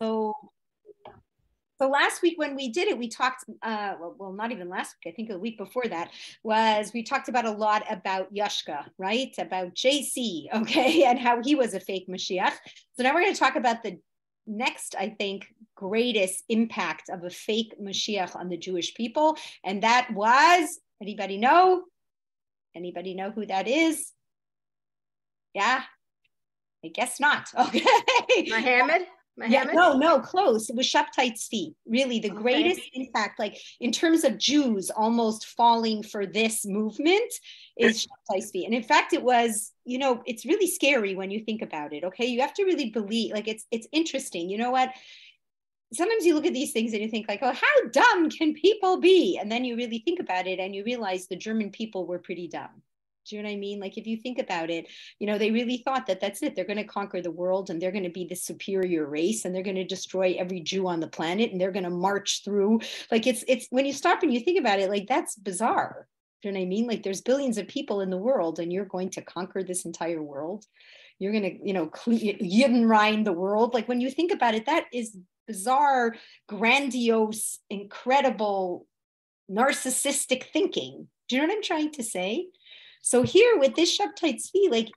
So, so last week when we did it, we talked, well, not even last week, I think a week before that, we talked about a lot about Yashka, right? About JC, okay, and how he was a fake Mashiach. So now we're going to talk about the next, I think, greatest impact of a fake Mashiach on the Jewish people. And that was, anybody know? Anybody know who that is? Yeah, I guess not. Okay. Muhammad? Yeah, no, close. It was Shabtai Tzvi. Really, the greatest impact, like in terms of Jews almost falling for this movement, is Shabtai Tzvi. And in fact, it was, it's really scary when you think about it. Okay, you have to really believe. Like it's interesting. You know what? Sometimes you look at these things and you think like, oh, how dumb can people be? And then you really think about it and you realize the German people were pretty dumb. Do you know what I mean? Like if you think about it, they really thought that that's it. They're going to conquer the world and they're going to be the superior race and they're going to destroy every Jew on the planet and they're going to march through. Like it's when you stop and you think about it, like that's bizarre. Do you know what I mean? Like there's billions of people in the world and you're going to conquer this entire world. You're going to, Yidden the world. Like when you think about it, that is bizarre, grandiose, incredible, narcissistic thinking. Do you know what I'm trying to say? So here with this Shabtai Tzvi, like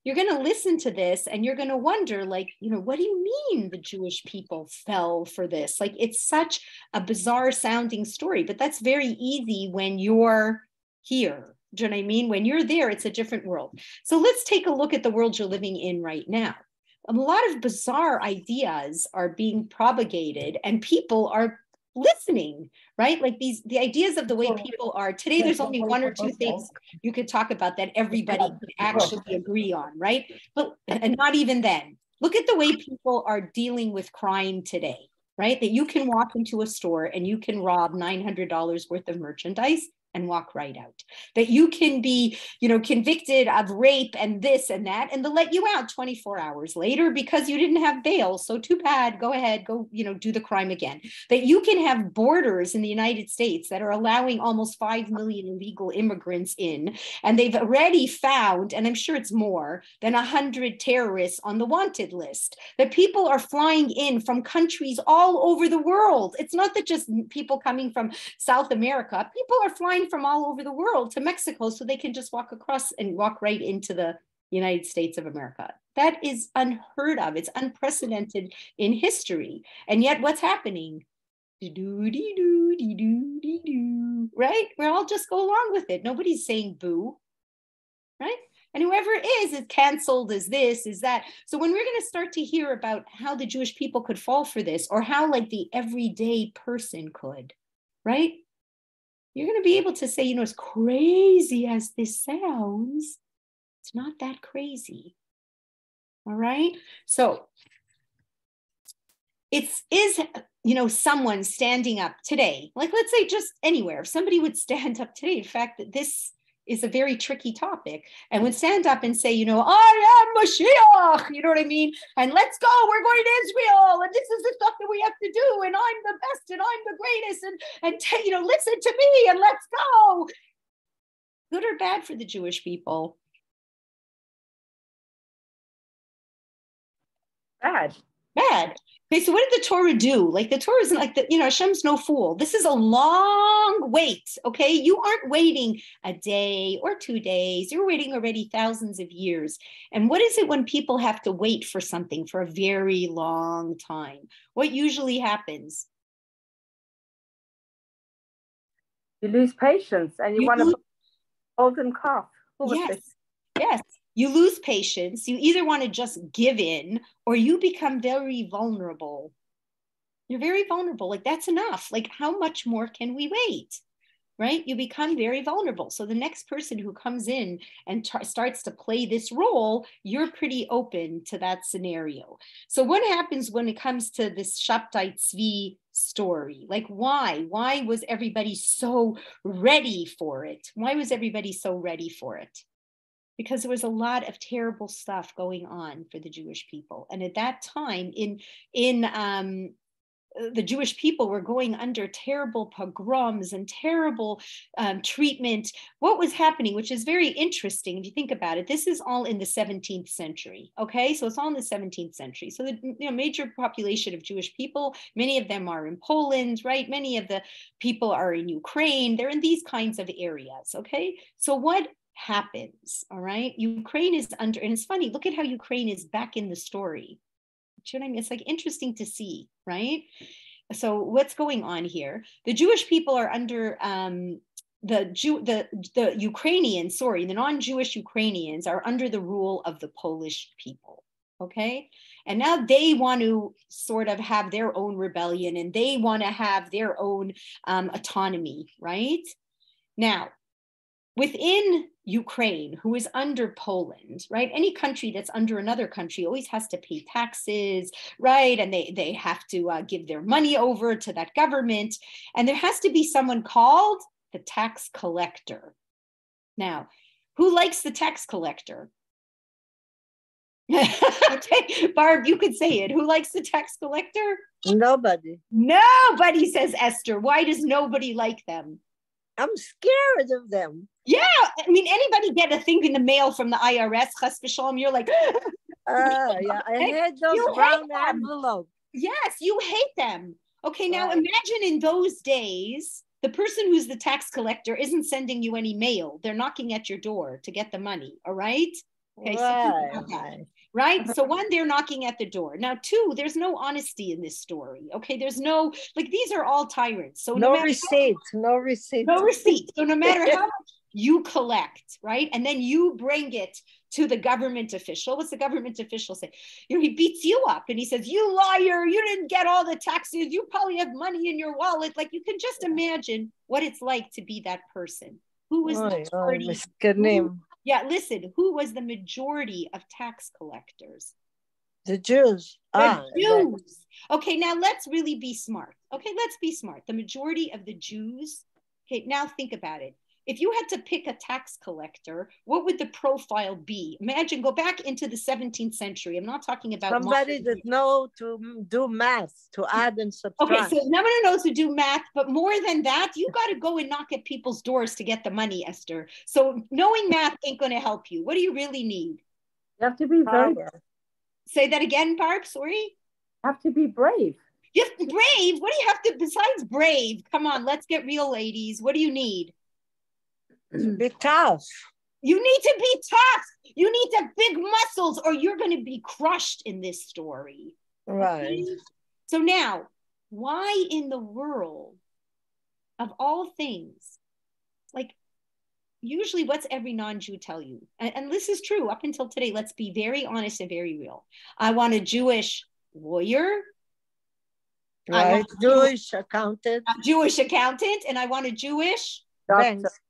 you're going to listen to this and you're going to wonder, like, what do you mean the Jewish people fell for this? Like it's such a bizarre sounding story, but that's very easy when you're here. Do you know what I mean? When you're there, it's a different world. So let's take a look at the world you're living in right now. A lot of bizarre ideas are being propagated and people are listening, right? Like the ideas of the way people are today, there's only one or two things you could talk about that everybody could actually agree on, right? And not even then. Look at the way people are dealing with crime today, right? That you can walk into a store and you can rob $900 worth of merchandise and walk right out. That you can be, convicted of rape and this and that, and they'll let you out 24 hours later because you didn't have bail. So too bad, go ahead, go, do the crime again. That you can have borders in the United States that are allowing almost 5 million illegal immigrants in, and they've already found, and I'm sure it's more than 100 terrorists on the wanted list. That people are flying in from countries all over the world. It's not that just people coming from South America, people are flying from all over the world to Mexico so they can just walk across and walk right into the United States of America. That is unheard of. It's unprecedented in history. And yet what's happening? Right? We all just go along with it. Nobody's saying boo, right? And whoever is canceled, is this, is that. So when we're going to start to hear about how the Jewish people could fall for this, or how like the everyday person could, right? You're going to be able to say, as crazy as this sounds, it's not that crazy. All right. So is someone standing up today, like let's say just anywhere, if somebody would stand up today, in fact, that this is a very tricky topic, and would stand up and say, I am Moshiach, you know what I mean? And let's go, we're going to Israel, and this is the stuff that we have to do, and I'm the best, and I'm the greatest, and listen to me, and let's go. Good or bad for the Jewish people? Bad. Okay, so what did the Torah do? Like the Torah isn't like Hashem's no fool. This is a long wait, okay? You aren't waiting a day or 2 days. You're waiting already thousands of years. And what is it when people have to wait for something for a very long time? What usually happens? You lose patience and you want to golden calf. Yes. You lose patience. You either want to just give in or you become very vulnerable. You're very vulnerable. Like that's enough. Like how much more can we wait? Right? You become very vulnerable. So the next person who comes in and starts to play this role, you're pretty open to that scenario. So what happens when it comes to this Shabtai Tzvi story? Like why? Why was everybody so ready for it? Why was everybody so ready for it? Because there was a lot of terrible stuff going on for the Jewish people. And at that time, in the Jewish people were going under terrible pogroms and terrible treatment. What was happening, which is very interesting if you think about it, this is all in the 17th century, okay? So it's all in the 17th century. So the major population of Jewish people, many of them are in Poland, right? Many of the people are in Ukraine. They're in these kinds of areas, okay? So what happens, all right? Ukraine is under, and it's funny, look at how Ukraine is back in the story. You know what I mean? It's like interesting to see, right? So what's going on here? The Jewish people are under the Ukrainians, the non-Jewish Ukrainians are under the rule of the Polish people. Okay. And now they want to sort of have their own rebellion and they want to have their own autonomy, right? Now, within Ukraine, who is under Poland, right? Any country that's under another country always has to pay taxes, right? And they have to give their money over to that government. And there has to be someone called the tax collector. Now, who likes the tax collector? Okay, Barb, you could say it. Who likes the tax collector? Nobody. Nobody, says Esther. Why does nobody like them? I'm scared of them. Yeah, I mean, anybody get a thing in the mail from the IRS, chas v'shalom, you're like, yeah, I hate those brown envelopes. Yes, you hate them. Okay, now imagine in those days, the person who's the tax collector isn't sending you any mail. They're knocking at your door to get the money, all right? Okay, right? So one, they're knocking at the door. Now, two, there's no honesty in this story. Okay, there's no, like, these are all tyrants. So no receipt. No receipt. So no matter how much you collect, right? And then you bring it to the government official. What's the government official say? You know, he beats you up and he says, you liar, you didn't get all the taxes. You probably have money in your wallet. Like, you can just imagine what it's like to be that person. Who was the majority? Yeah, listen, who was the majority of tax collectors? The Jews. The Jews. Okay, now let's really be smart. Okay, let's be smart. The majority of the Jews. Okay, now think about it. If you had to pick a tax collector, what would the profile be? Imagine, go back into the 17th century. I'm not talking about somebody that knows to do math, to add and subtract. Okay, so nobody knows to do math, but more than that, you got to go and knock at people's doors to get the money, Esther. So knowing math ain't going to help you. What do you really need? You have to be brave. Say that again, Barb, sorry? You have to be brave. You're brave? What do you have to, besides brave? Come on, let's get real, ladies. What do you need? Be tough. You need to be tough. You need to have big muscles or you're going to be crushed in this story. Right. Okay? So now, why in the world, of all things, like usually what's every non-Jew tell you? And this is true up until today. Let's be very honest and very real. I want a Jewish lawyer. Right. Jewish accountant. A Jewish accountant. And I want a Jewish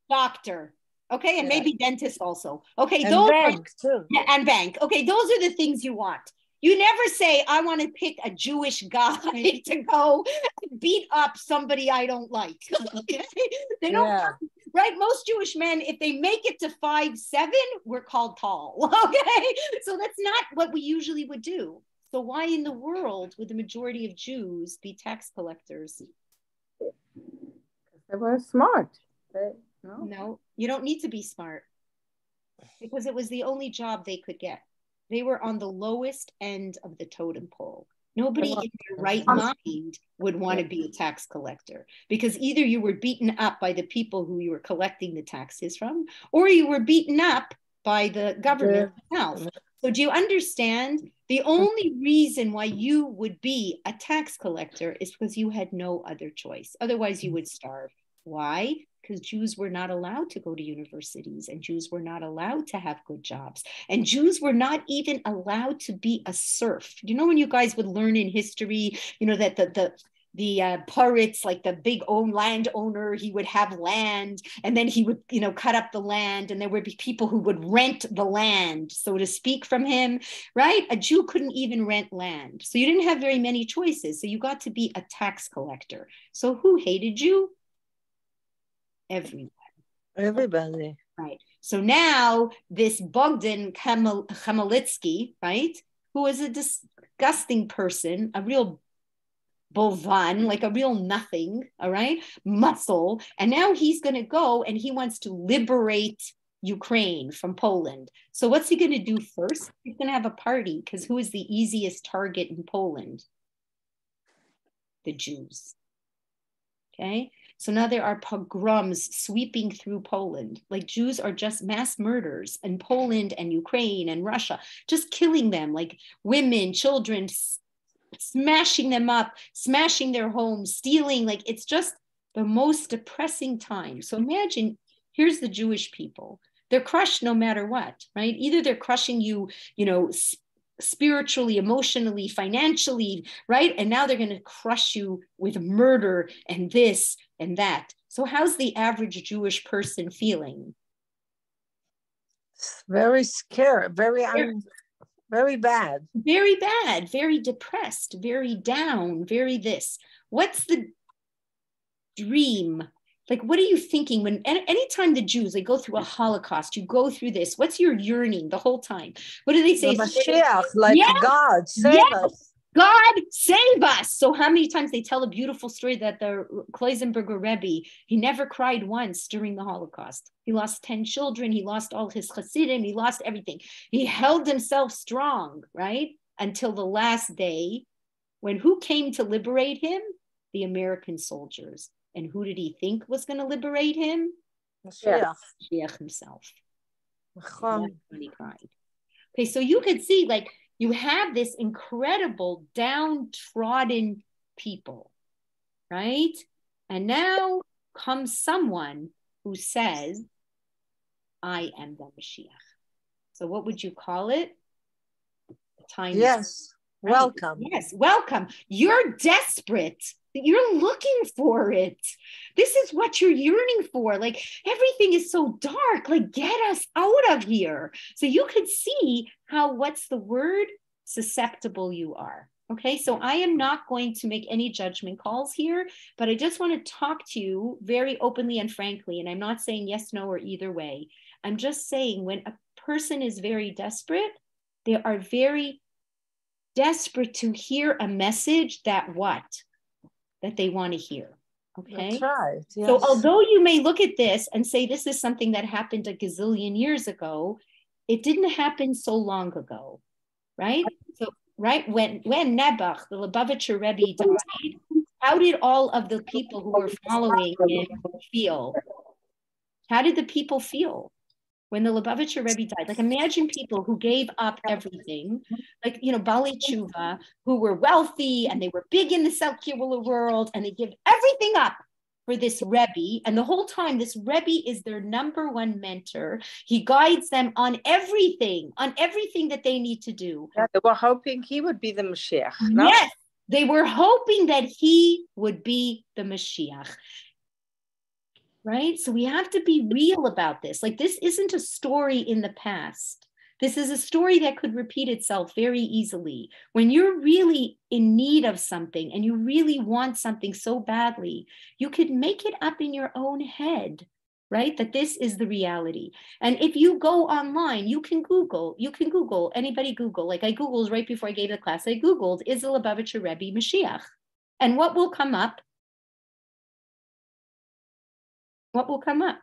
doctor. Okay, and maybe dentist also. Okay, and those bank too. Yeah, and bank. Okay, those are the things you want. You never say, I want to pick a Jewish guy to go beat up somebody I don't like. Okay? They don't, right? Most Jewish men, if they make it to 5'7", we're called tall. Okay, so that's not what we usually would do. So why in the world would the majority of Jews be tax collectors? They were smart. No, you don't need to be smart because it was the only job they could get. They were on the lowest end of the totem pole. Nobody in their right mind would want to be a tax collector because either you were beaten up by the people who you were collecting the taxes from, or you were beaten up by the government itself. So do you understand? The only reason why you would be a tax collector is because you had no other choice. Otherwise, you would starve. Why? Because Jews were not allowed to go to universities and Jews were not allowed to have good jobs. And Jews were not even allowed to be a serf. You know, when you guys would learn in history, you know, that the Puritz, like the big landowner, he would have land and then he would, you know, cut up the land and there would be people who would rent the land, so to speak, from him, right? A Jew couldn't even rent land. So you didn't have very many choices. So you got to be a tax collector. So who hated you? Everybody. Right. So now this Bogdan Chmielewski, right, who was a disgusting person, a real bovan, like a real nothing, all right, muscle. And now he's going to go and he wants to liberate Ukraine from Poland. So what's he going to do first? He's going to have a party, because who is the easiest target in Poland? The Jews. Okay. So now there are pogroms sweeping through Poland. Like Jews are just mass murders in Poland and Ukraine and Russia, just killing them, like women, children, smashing them up, smashing their homes, stealing. Like it's just the most depressing time. So imagine, here's the Jewish people. They're crushed no matter what, right? Either they're crushing you, spiritually, emotionally, financially, right? And now they're going to crush you with murder and this and that. So how's the average Jewish person feeling? Very scared, very bad. Very bad, very depressed, very down, very this. What's the dream? Like, what are you thinking when anytime the Jews, they go through a Holocaust, you go through this, what's your yearning the whole time? What do they say? The Moshiach, like yes, God, save us. God, save us. So how many times they tell a beautiful story that the Kloisenberger Rebbe, he never cried once during the Holocaust. He lost 10 children. He lost all his Hasidim. He lost everything. He held himself strong, right? Until the last day, when who came to liberate him? The American soldiers. And who did he think was going to liberate him? Moshiach himself. When he cried. Okay, so you could see, like, you have this incredible downtrodden people, right? And now comes someone who says, I am the Mashiach. So what would you call it? Time. Yes, right? Welcome. Yes, welcome. You're desperate. You're looking for it. This is what you're yearning for. Like everything is so dark. Like get us out of here. So you could see how, what's the word? Susceptible you are. Okay, so I am not going to make any judgment calls here, but I just want to talk to you very openly and frankly. And I'm not saying yes, no, or either way. I'm just saying when a person is very desperate, they are very desperate to hear a message that they want to hear. Okay. That's right. Yes. So although you may look at this and say this is something that happened a gazillion years ago, it didn't happen so long ago, right? So right when Nebuch, the Lubavitcher Rebbe, died, how did all of the people who were following him feel? How did the people feel when the Lubavitcher Rebbe died? Like imagine people who gave up everything, like, Bali Tshuva, who were wealthy and they were big in the secular world and they give everything up for this Rebbe. And the whole time this Rebbe is their number one mentor. He guides them on everything that they need to do. Yeah, they were hoping he would be the Mashiach. No? Yes, they were hoping that he would be the Mashiach. Right? So we have to be real about this. Like this isn't a story in the past. This is a story that could repeat itself very easily. When you're really in need of something and you really want something so badly, you could make it up in your own head, right? That this is the reality. And if you go online, you can Google, anybody Google, like I Googled right before I gave the class, I Googled, is the Lubavitcher Rebbe Mashiach? And what will come up? What will come up?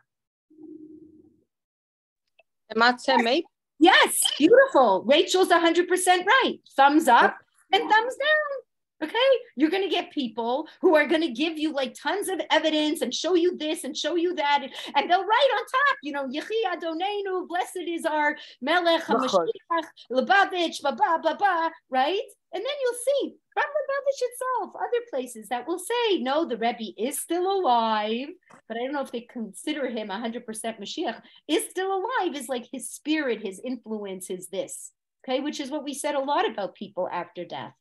Yes, beautiful. Rachel's 100% right. Thumbs up and thumbs down. Okay, you're going to get people who are going to give you like tons of evidence and show you this and show you that, and they'll write on top, Yechi Adonenu, blessed is our Melech HaMashiach, Lubavitch, blah blah blah blah, right? And then you'll see from Lubavitch itself, other places that will say, no, the Rebbe is still alive, but I don't know if they consider him 100% Mashiach. Is still alive is like his spirit, his influence, his this, okay? Which is what we said a lot about people after death.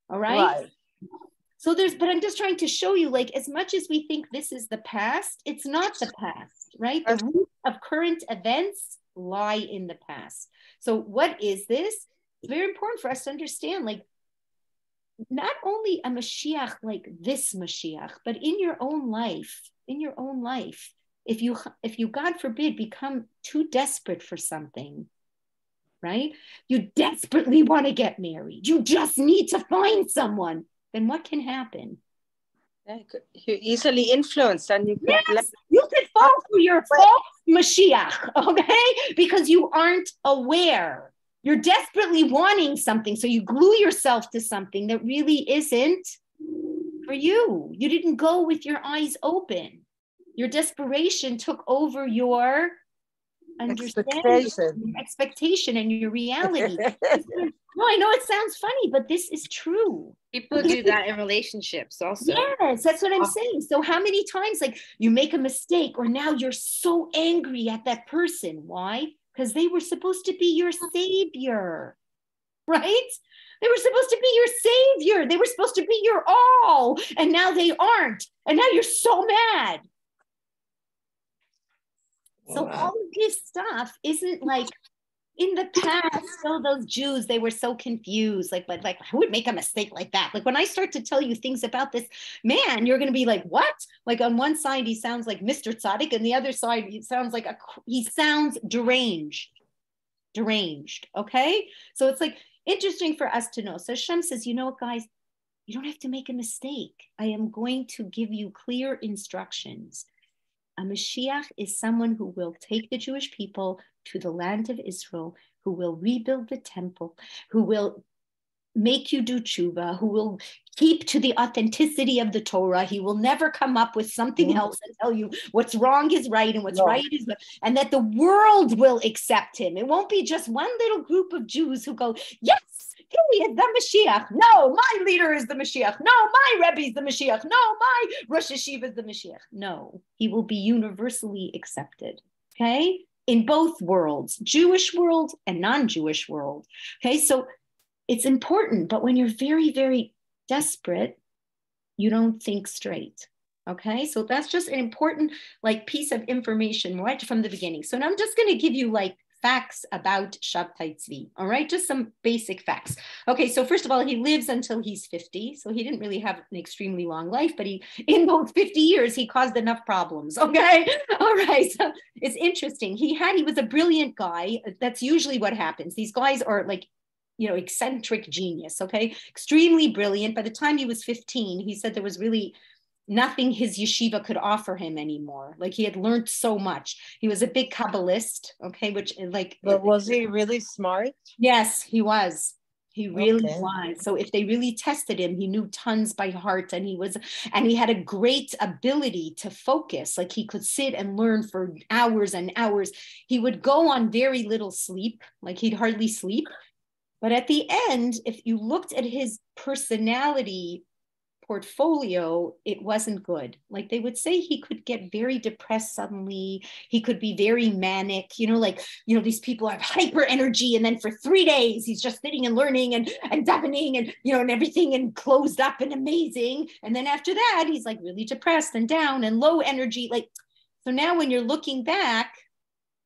All right. So but I'm just trying to show you, like, as much as we think this is the past, it's not the past, right? The root of current events lie in the past. So what is this? It's very important for us to understand, like, not only a Mashiach like this Mashiach, but in your own life, if you, God forbid, become too desperate for something, right? You desperately want to get married. You just need to find someone. then what can happen? You're easily influenced, and you could you could fall for your false Moshiach, okay? Because you aren't aware. You're desperately wanting something, so you glue yourself to something that really isn't for you. You didn't go with your eyes open. Your desperation took over your understanding, expectation, and your reality. No, I know it sounds funny, but this is true. People do that in relationships also. Yes, that's what I'm saying. So how many times, like, you make a mistake, or now you're so angry at that person? Why? Because they were supposed to be your savior, right? They were supposed to be your savior. They were supposed to be your all, and now they aren't. And now you're so mad. So all of this stuff isn't like, in the past, those Jews, they were so confused. Like, who would make a mistake like that? Like, when I start to tell you things about this man, you're going to be like, what? Like, on one side, he sounds like Mr. Tzaddik, and the other side, he sounds like he sounds deranged. Okay? So it's like interesting for us to know. So Hashem says, you know what, guys? You don't have to make a mistake. I am going to give you clear instructions. A Mashiach is someone who will take the Jewish people to the land of Israel, who will rebuild the temple, who will make you do tshuva, who will keep to the authenticity of the Torah. He will never come up with something else and tell you what's wrong is right and what's right is right, and that the world will accept him. It won't be just one little group of Jews who go, yes, he is the Mashiach. No, my leader is the Mashiach. No, my Rebbe is the Mashiach. No, my Rosh Hashiva is the Mashiach. No, he will be universally accepted, okay? In both worlds, Jewish world and non-Jewish world, okay? So it's important, but when you're very, very desperate, you don't think straight, okay? So that's just an important like piece of information right from the beginning. So now I'm just gonna give you like facts about Shabtai Tzvi, all right? Just some basic facts. Okay, so first of all, he lives until he's 50, so he didn't really have an extremely long life, but in those 50 years, he caused enough problems, okay? All right, so it's interesting. He was a brilliant guy. That's usually what happens. These guys are like, eccentric genius, okay? Extremely brilliant. By the time he was 15, he said there was really nothing his yeshiva could offer him anymore. Like, he had learned so much. He was a big Kabbalist, okay, which like... But was he really smart? Yes, he was. He really was. So if they really tested him, he knew tons by heart, and he had a great ability to focus. Like, he could sit and learn for hours and hours. He would go on very little sleep, like he'd hardly sleep. But at the end, if you looked at his personality portfolio, it wasn't good. Like, they would say he could get very depressed suddenly. He could be very manic, these people have hyper energy, and then for 3 days he's just sitting and learning and davening and and everything and closed up and amazing. And then after that, he's like really depressed and down and low energy. Like, so now when you're looking back,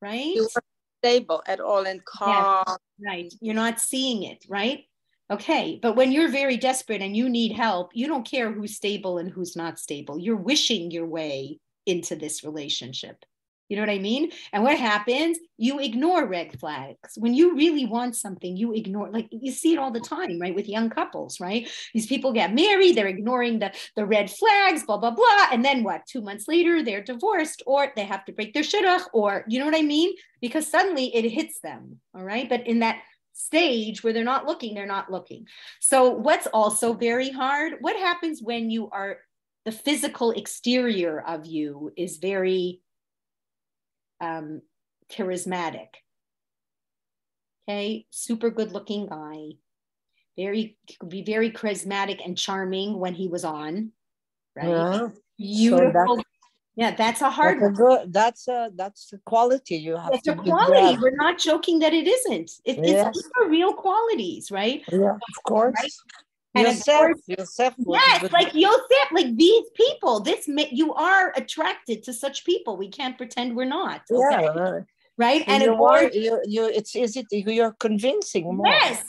right? You weren't stable at all and calm. Yes, right. You're not seeing it, right? Okay, but when you're very desperate and you need help, you don't care who's stable and who's not stable. You're wishing your way into this relationship. You know what I mean? And what happens? You ignore red flags. When you really want something, you ignore, like you see it all the time, right? With young couples, right? These people get married, they're ignoring the red flags, blah, blah, blah. And then what? 2 months later, they're divorced, or they have to break their shidduch, or you know what I mean? Because suddenly it hits them, all right? But in that stage where they're not looking. So what's also very hard, what happens when the physical exterior of you is very charismatic, okay? Super good looking guy, could be very charismatic and charming when he was on, right? Yeah. Beautiful. That's a hard one. That's a quality you have. It's a quality. We're not joking that it isn't. These are real qualities, right? Yeah, of course. Right? And Yosef. Yes, like Yosef, like these people. You are attracted to such people. We can't pretend we're not. Okay? Yeah. Right. And it's easy. You're convincing more.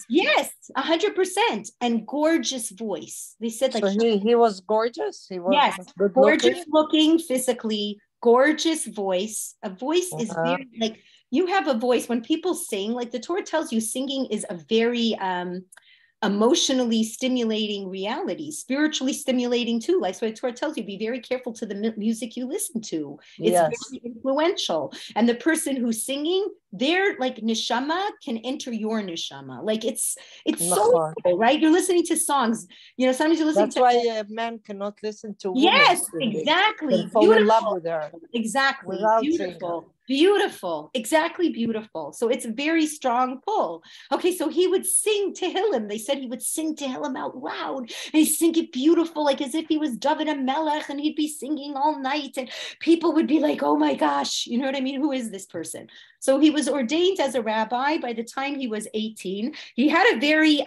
Yes, 100%. And gorgeous voice. They said like so he was gorgeous. He was gorgeous looking physically, gorgeous voice. A voice is very like, you have a voice when people sing. Like the Torah tells you, singing is a very emotionally stimulating reality, spiritually stimulating too. Like so Torah tells you, be very careful to the music you listen to. It's very influential. And the person who's singing, their like neshama can enter your neshama. Like it's so cool, right? You're listening to songs. You know, sometimes you're listening That's why a man cannot listen to women. Yes, exactly. Can fall in love with her. Exactly. Beautiful. Beautiful. Exactly beautiful. So it's a very strong pull. Okay, so he would sing Tehillim. They said he would sing Tehillim out loud. And he'd sing it beautiful, like as if he was David HaMelech, and he'd be singing all night. And people would be like, oh my gosh, you know what I mean? Who is this person? So he was ordained as a rabbi by the time he was 18. He had a very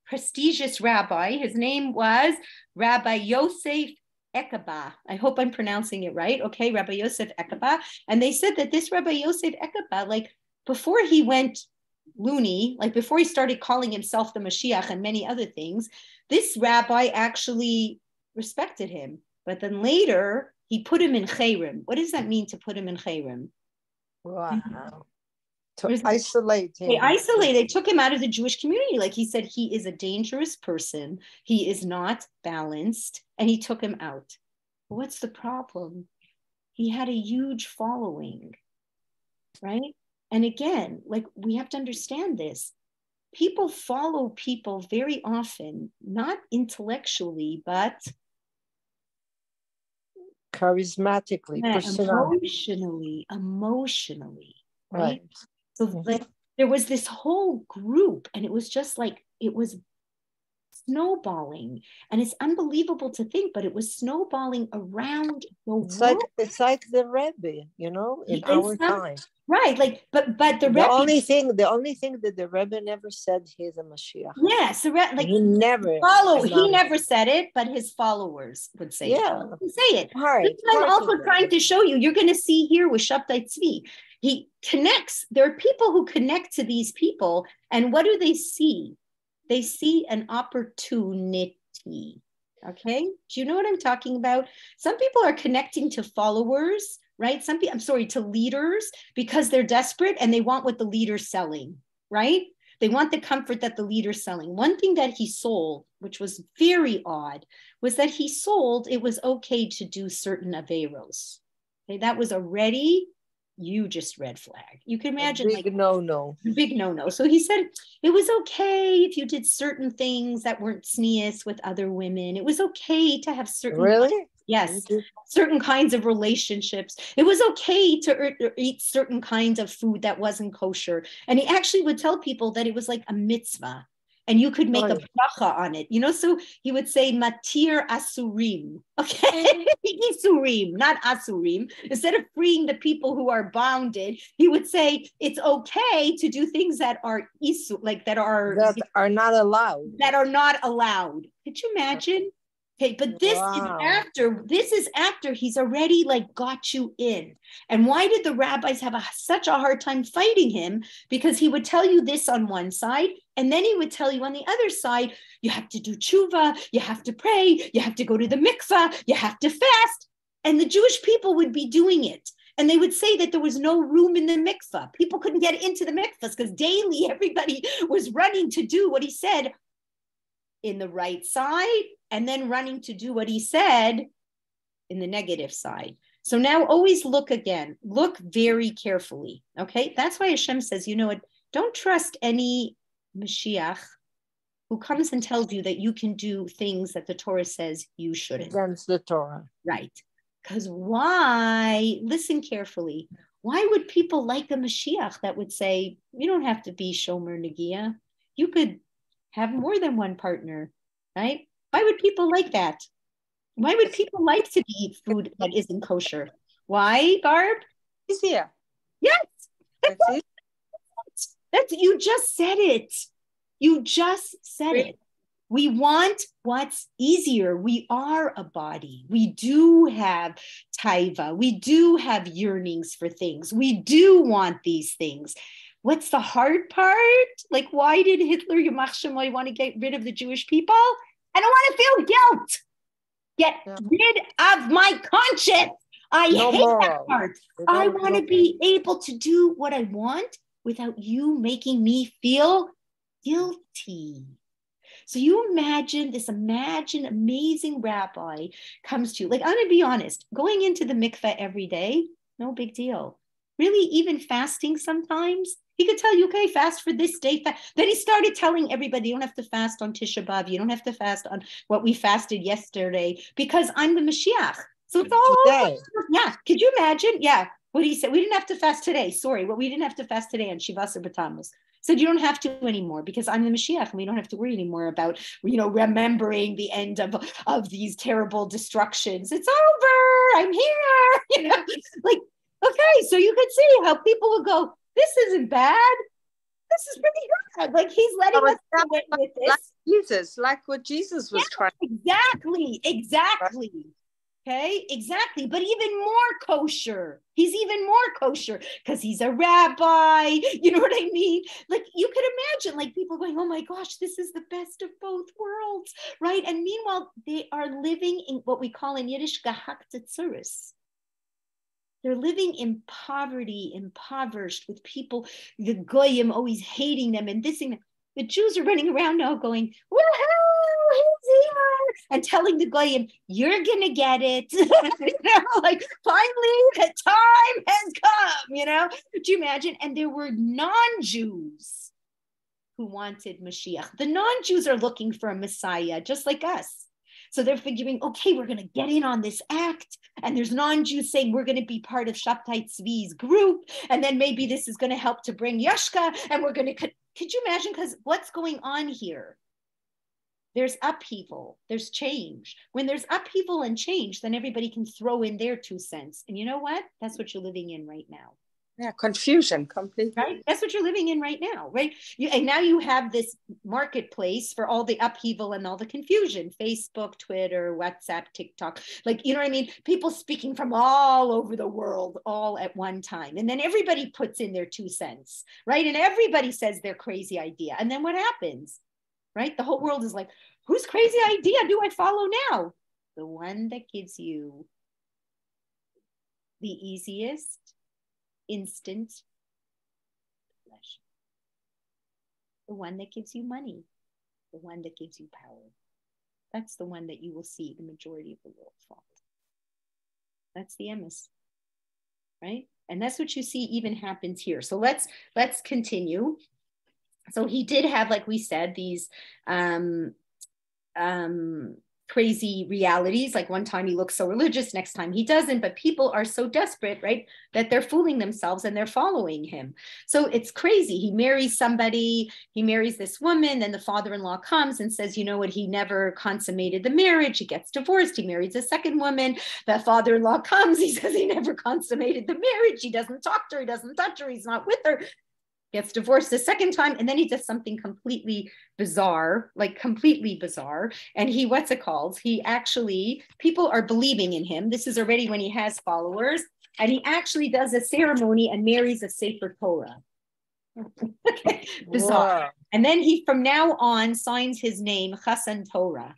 prestigious rabbi. His name was Rabbi Yosef Ekaba. I hope I'm pronouncing it right. Okay, Rabbi Yosef Ekaba. And they said that this Rabbi Yosef Ekaba, like before he went loony, like before he started calling himself the Moshiach and many other things, this rabbi actually respected him. But then later he put him in Chayrim. What does that mean to put him in Chayrim? Wow. To isolate him. They took him out of the Jewish community. Like he said, he is a dangerous person. He is not balanced. And he took him out. But what's the problem? He had a huge following, right? And again, like we have to understand this. People follow people very often, not intellectually, but charismatically, emotionally, right? So like there was this whole group, and it was just like it was snowballing, and it's unbelievable to think, but it was snowballing around the world. It's like the Rebbe, you know, in our time. Right, like, but the Rebbe, only thing that the Rebbe never said he's a Mashiach. Yes, like he never said it, but his followers would say it. Say it. Right. I'm also trying to show you. You're going to see here with Shabtai Tzvi. He connects. There are people who connect to these people, and what do they see? They see an opportunity. Okay, do you know what I'm talking about? Some people are connecting to followers. Right? To leaders because they're desperate and they want what the leader's selling, right? They want the comfort that the leader's selling. One thing that he sold, which was very odd, was that he sold it was okay to do certain averos. Okay, that was already just red flag. You can imagine big no-no. Big no-no. So he said it was okay if you did certain things that weren't sneas with other women. It was okay to have certain certain kinds of relationships. It was okay to eat certain kinds of food that wasn't kosher. And he actually would tell people that it was like a mitzvah. And you could make a bracha on it, you know? So he would say, matir asurim, okay? Isurim, not asurim. Instead of freeing the people who are bounded, he would say, it's okay to do things that are isu, like that are not allowed. That are not allowed. Could you imagine? Okay, but this is after he's already like got you in. And why did the rabbis have such a hard time fighting him? Because he would tell you this on one side, and then he would tell you on the other side, you have to do tshuva, you have to pray, you have to go to the mikvah, you have to fast. And the Jewish people would be doing it. And they would say that there was no room in the mikvah. People couldn't get into the mikvahs because daily everybody was running to do what he said in the right side, and then running to do what he said in the negative side. So now always look again. Look very carefully, okay? That's why Hashem says, you know what? Don't trust any Mashiach who comes and tells you that you can do things that the Torah says you shouldn't. Against the Torah. Right. Because why? Listen carefully. Why would people like a Mashiach that would say, you don't have to be Shomer Nagia. You could have more than one partner, right? Why would people like that? Why would people like to eat food that isn't kosher? Why, Barb? Easier. Yes. That's you just said it. You just said it. We want what's easier. We are a body. We do have taiva. We do have yearnings for things. We do want these things. What's the hard part? Like, why did Hitler, Yamach Shemoy, want to get rid of the Jewish people? I don't want to feel guilt. Get rid of my conscience. I hate that part. I want to be able to do what I want without you making me feel guilty. So you imagine amazing rabbi comes to you. Like, I'm going to be honest, going into the mikveh every day, no big deal. Really, even fasting sometimes, he could tell you, okay, fast for this day. Then he started telling everybody, you don't have to fast on Tisha B'Av. You don't have to fast on what we fasted yesterday because I'm the Mashiach. So it's all Today. Yeah. Could you imagine? Yeah. What he said, we didn't have to fast today. Sorry, we didn't have to fast today on Shivasar B'Tammuz. Said you don't have to anymore because I'm the Mashiach and we don't have to worry anymore about, remembering the end of these terrible destructions. It's over. I'm here. Like, okay, so you could see how people will go, this isn't bad. This is pretty good. Like, he's letting us get away with this. Like Jesus, like what Jesus was trying. Exactly. Okay, exactly. But even more kosher. He's even more kosher because he's a rabbi. You know what I mean? Like, you could imagine, like, people going, oh my gosh, this is the best of both worlds, right? And meanwhile, they are living in what we call in Yiddish, gehaktetzuris. They're living in poverty, impoverished, with people, the goyim always hating them and this and that. The Jews are running around now going, woohoo, he's here, and telling the goyim, you're going to get it. Like, finally, the time has come, Do you imagine? And there were non-Jews who wanted Mashiach. The non-Jews are looking for a Messiah, just like us. So they're figuring, okay, we're going to get in on this act. And there's non-Jews saying we're going to be part of Shabtai Tzvi's group. And then maybe this is going to help to bring Yashka. And we're going to, could you imagine? Because what's going on here? There's upheaval, there's change. When there's upheaval and change, then everybody can throw in their 2 cents. And you know what? That's what you're living in right now. Yeah, confusion completely. Right? That's what you're living in right now, right? And now you have this marketplace for all the upheaval and all the confusion. Facebook, Twitter, WhatsApp, TikTok. Like, you know what I mean? People speaking from all over the world all at one time. And then everybody puts in their 2 cents, right? And everybody says their crazy idea. And then what happens, right? The whole world is like, whose crazy idea do I follow now? The one that gives you the easiest, instant pleasure. The one that gives you money, the one that gives you power. That's the one that you will see the majority of the world follow. That's the emes, right? And that's what you see even happens here. So let's continue. So he did have, like we said, these crazy realities. Like, one time he looks so religious, next time he doesn't, but people are so desperate, right, that they're fooling themselves and they're following him. So it's crazy. He marries somebody, he marries this woman, then the father-in-law comes and says, you know what, he never consummated the marriage, he gets divorced, he marries a second woman, the father-in-law comes, he says he never consummated the marriage, he doesn't talk to her, he doesn't touch her, he's not with her, gets divorced the second time, and then he does something completely bizarre, and he, he actually, people are believing in him. This is already when he has followers, and he actually does a ceremony and marries a Sefer Torah. Okay, bizarre. Whoa. And then he, from now on, signs his name Chassan Torah.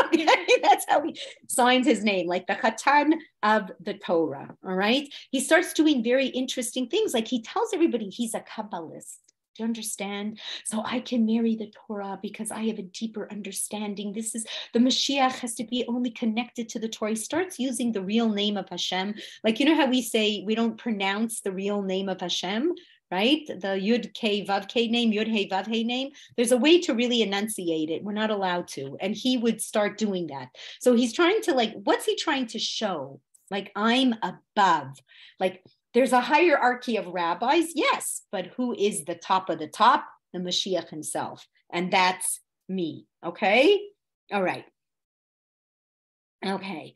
Okay, that's how he signs his name, like the Chatan of the Torah. All right. He starts doing very interesting things. Like, he tells everybody he's a Kabbalist. Do you understand? So I can marry the Torah because I have a deeper understanding. This is, the Mashiach has to be only connected to the Torah. He starts using the real name of Hashem. Like, you know how we say we don't pronounce the real name of Hashem? Right? The Yud K Vav K name, Yud Hey Vav Hey name. There's a way to really enunciate it. We're not allowed to. And he would start doing that. So he's trying to, like, what's he trying to show? Like, I'm above. Like, there's a hierarchy of rabbis, yes, but who is the top of the top? The Mashiach himself. And that's me. Okay? All right. Okay.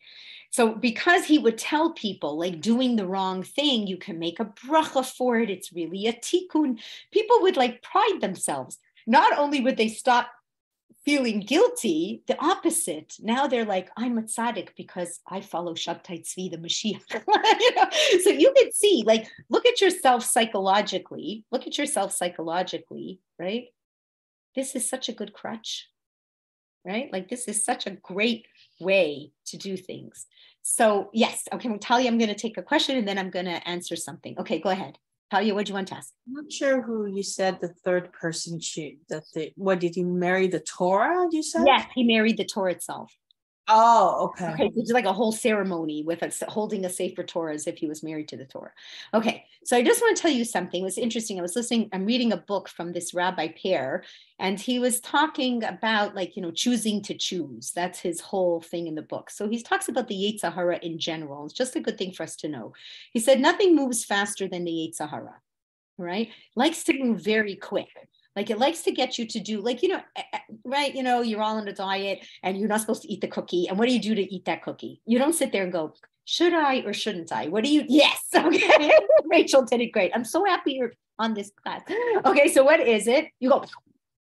So because he would tell people, like, doing the wrong thing, you can make a bracha for it. It's really a tikkun. People would, like, pride themselves. Not only would they stop feeling guilty, the opposite. Now they're like, I'm a tzaddik because I follow Shabtai Tzvi, the Mashiach. So you could see, like, look at yourself psychologically. Right? This is such a good crutch. Right? Like, this is such a great way to do things. So yes, okay, Talia, I'm going to take a question and then I'm going to answer something. Okay, go ahead. Talia, what do you want to ask? I'm not sure who you said the third person what did he marry the Torah, you said? Yes, he married the Torah itself. Oh, okay. Okay, it's like a whole ceremony with us holding a Sefer Torah as if he was married to the Torah. Okay, so I just want to tell you something. It was interesting. I'm reading a book from this Rabbi Pear, and he was talking about choosing to choose. That's his whole thing in the book. So he talks about the Yetzer Hara in general. It's just a good thing for us to know. He said, nothing moves faster than the Yetzer Hara, right? Likes to move very quick. Like it likes to get you to do right? You're all on a diet and you're not supposed to eat the cookie. And what do you do to eat that cookie? You don't sit there and go, should I or shouldn't I? What do you? Yes. Okay. Rachel did it great. I'm so happy you're on this class. Okay. So what is it? You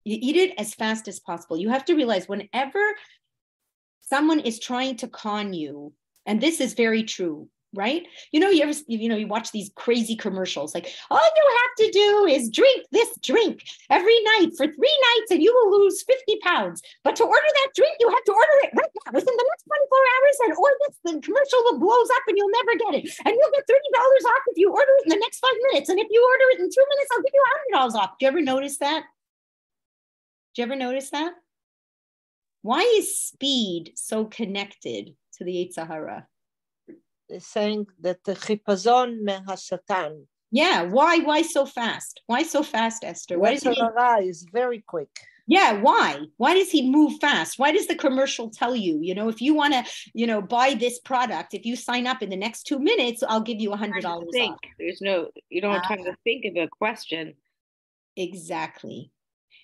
eat it as fast as possible. You have to realize whenever someone is trying to con you, and this is very true, right? You watch these crazy commercials, like all you have to do is drink this drink every night for 3 nights and you will lose 50 pounds. But to order that drink, you have to order it right now within the next 24 hours, and or the commercial will blows up and you'll never get it. And you'll get $30 off if you order it in the next 5 minutes. And if you order it in 2 minutes, I'll give you $100 off. Do you ever notice that? Why is speed so connected to the Yetzer Hara? They're saying that the chipazon mehasatan. Yeah, why so fast? Why so fast, Esther? Why Yetzer Hara is very quick. Yeah, why? Why does he move fast? Why does the commercial tell you, if you want to, buy this product, if you sign up in the next 2 minutes, I'll give you $100 off. You don't have time to think of a question. Exactly.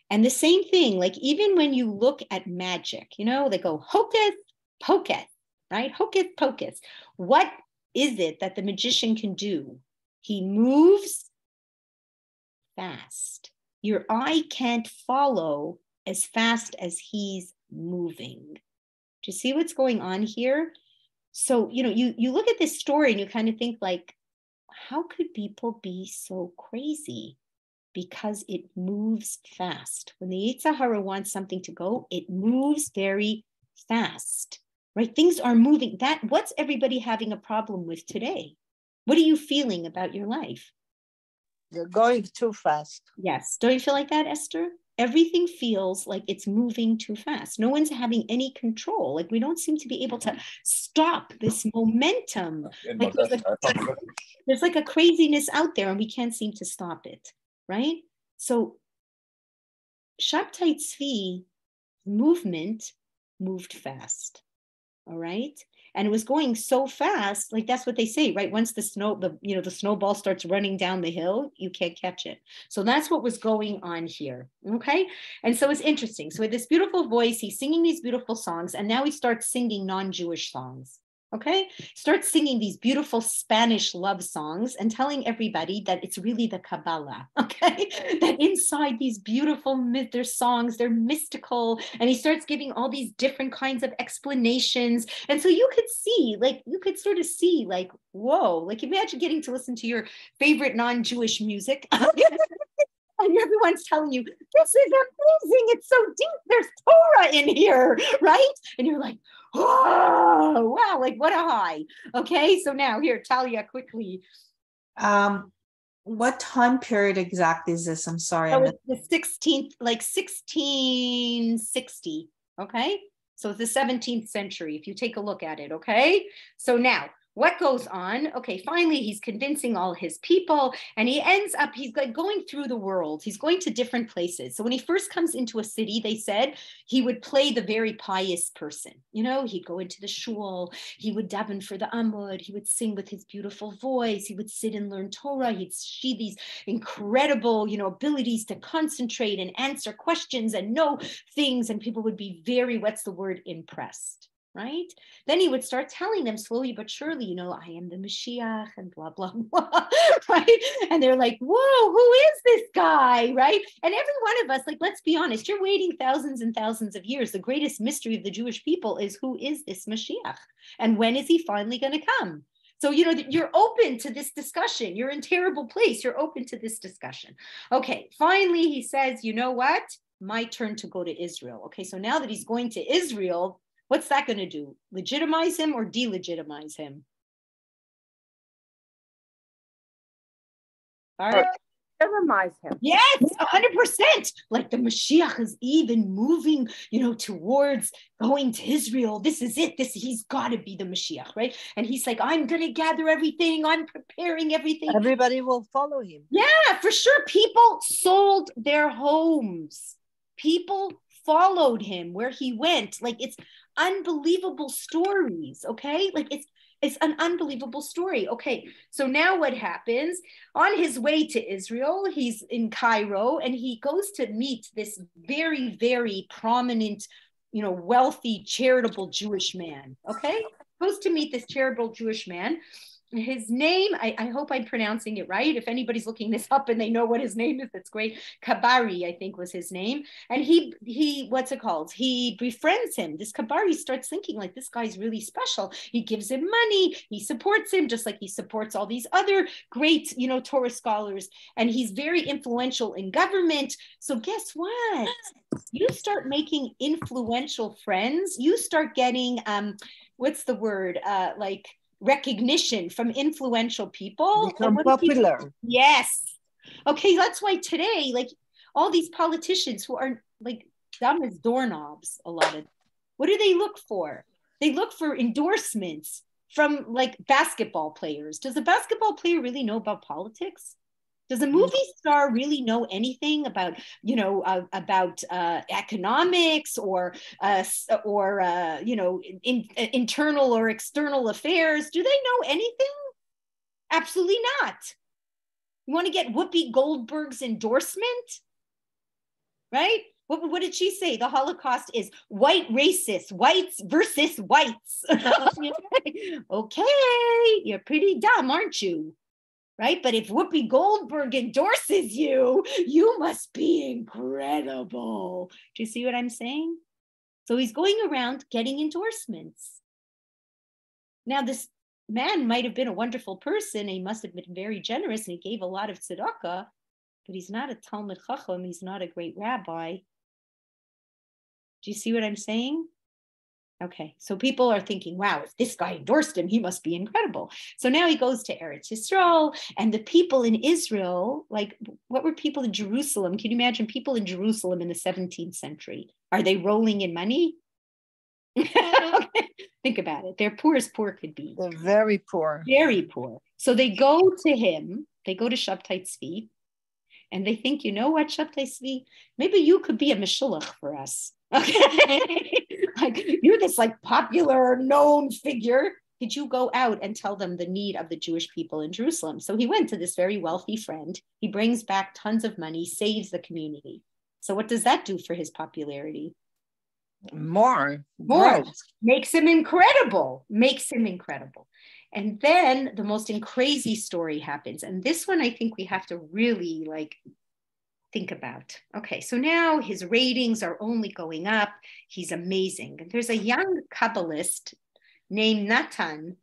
And the same thing, like even when you look at magic, they go hocus pocus, right? Hocus pocus. What is it that the magician can do? He moves fast. Your eye can't follow as fast as he's moving. Do you see what's going on here? So, you look at this story and you kind of think like, how could people be so crazy? Because it moves fast. When the Yetzer Hara wants something to go, it moves very fast. Right? Things are moving. What's everybody having a problem with today? What are you feeling about your life? You're going too fast. Yes. Don't you feel like that, Esther? Everything feels like it's moving too fast. No one's having any control. Like we don't seem to be able to stop this momentum. Like there's like a craziness out there and we can't seem to stop it. Right? So Shabtai Tzvi movement moved fast. All right. And it was going so fast, like that's what they say, right? Once the snowball starts running down the hill, you can't catch it. So that's what was going on here. Okay. And so it's interesting. So with this beautiful voice, he's singing these beautiful songs, and now he starts singing non-Jewish songs. Okay, start singing these beautiful Spanish love songs and telling everybody that it's really the Kabbalah. Okay, that inside these beautiful their songs, they're mystical, and he starts giving all these different kinds of explanations. And so you could sort of see, like, whoa, like imagine getting to listen to your favorite non-Jewish music. And everyone's telling you, this is amazing. It's so deep. There's Torah in here, right? And you're like, oh, wow, like what a high. Okay, so now here, Talia, quickly. What time period exactly is this? I'm sorry. So it's the 16th, like 1660, okay? So it's the 17th century, if you take a look at it, okay? So now, what goes on? Okay, finally, he's convincing all his people, and he ends up, he's going through the world. He's going to different places. So when he first comes into a city, they said he would play the very pious person. He'd go into the shul, he would daven for the Amud, he would sing with his beautiful voice, he would sit and learn Torah, he'd see these incredible, abilities to concentrate and answer questions and know things, and people would be very, impressed. Right? Then he would start telling them slowly but surely, I am the Moshiach and blah, blah, blah, right? And they're like, whoa, who is this guy, right? And every one of us, like, let's be honest, you're waiting thousands and thousands of years. The greatest mystery of the Jewish people is, who is this Moshiach? And when is he finally going to come? So, you're open to this discussion. You're in a terrible place. You're open to this discussion. Okay, finally, he says, you know what? My turn to go to Israel. Okay, so now that he's going to Israel, what's that going to do? Legitimize him or delegitimize him? Pardon? Legitimize him. Yes, 100%. Like the Moshiach is even moving, towards going to Israel. This is it. He's got to be the Moshiach, right? And he's like, I'm going to gather everything. I'm preparing everything. Everybody will follow him. Yeah, for sure. People sold their homes. People followed him where he went. Like, it's unbelievable stories, okay? Like, it's an unbelievable story. Okay, so now what happens? On his way to Israel, he's in Cairo, and he goes to meet this very, very prominent, wealthy, charitable Jewish man, okay? Goes to meet this charitable Jewish man. His name, I hope I'm pronouncing it right. If anybody's looking this up and they know what his name is, that's great. Kabari, I think, was his name. And he what's it called? He befriends him. This Kabari starts thinking like, this guy's really special. He gives him money. He supports him just like he supports all these other great, Torah scholars. And he's very influential in government. So guess what? You start making influential friends. You start getting, what's the word? Like, recognition from influential people. Become popular. Yes. Okay, that's why today, like, all these politicians who are like dumb as doorknobs, a lot of, what do they look for? They look for endorsements from like basketball players. Does a basketball player really know about politics? Does a movie star really know anything about, economics or internal or external affairs? Do they know anything? Absolutely not. You want to get Whoopi Goldberg's endorsement, right? What did she say? The Holocaust is white racist, whites versus whites. Okay, you're pretty dumb, aren't you? Right? But if Whoopi Goldberg endorses you, you must be incredible. Do you see what I'm saying? So he's going around getting endorsements. Now, this man might have been a wonderful person. He must have been very generous, and he gave a lot of tzedakah, but he's not a Talmid Chacham. He's not a great rabbi. Do you see what I'm saying? Okay, so people are thinking, wow, if this guy endorsed him, he must be incredible. So now he goes to Eretz Yisrael, and the people in Israel, like, what were people in Jerusalem? Can you imagine people in Jerusalem in the 17th century? Are they rolling in money? Think about it. They're poor as poor could be. They're very poor. Very poor. So they go to him, they go to Shabtai Tzvi, and they think, you know what, Shabtai Tzvi, maybe you could be a Michalowicz for us. Okay, like, you're this like popular known figure. Could you go out and tell them the need of the Jewish people in Jerusalem? So he went to this very wealthy friend. He brings back tons of money, saves the community. So what does that do for his popularity? More. Makes him incredible. And then the most crazy story happens. And this one, I think we have to really like think about. Okay, so now his ratings are only going up. He's amazing. And there's a young Kabbalist named Natan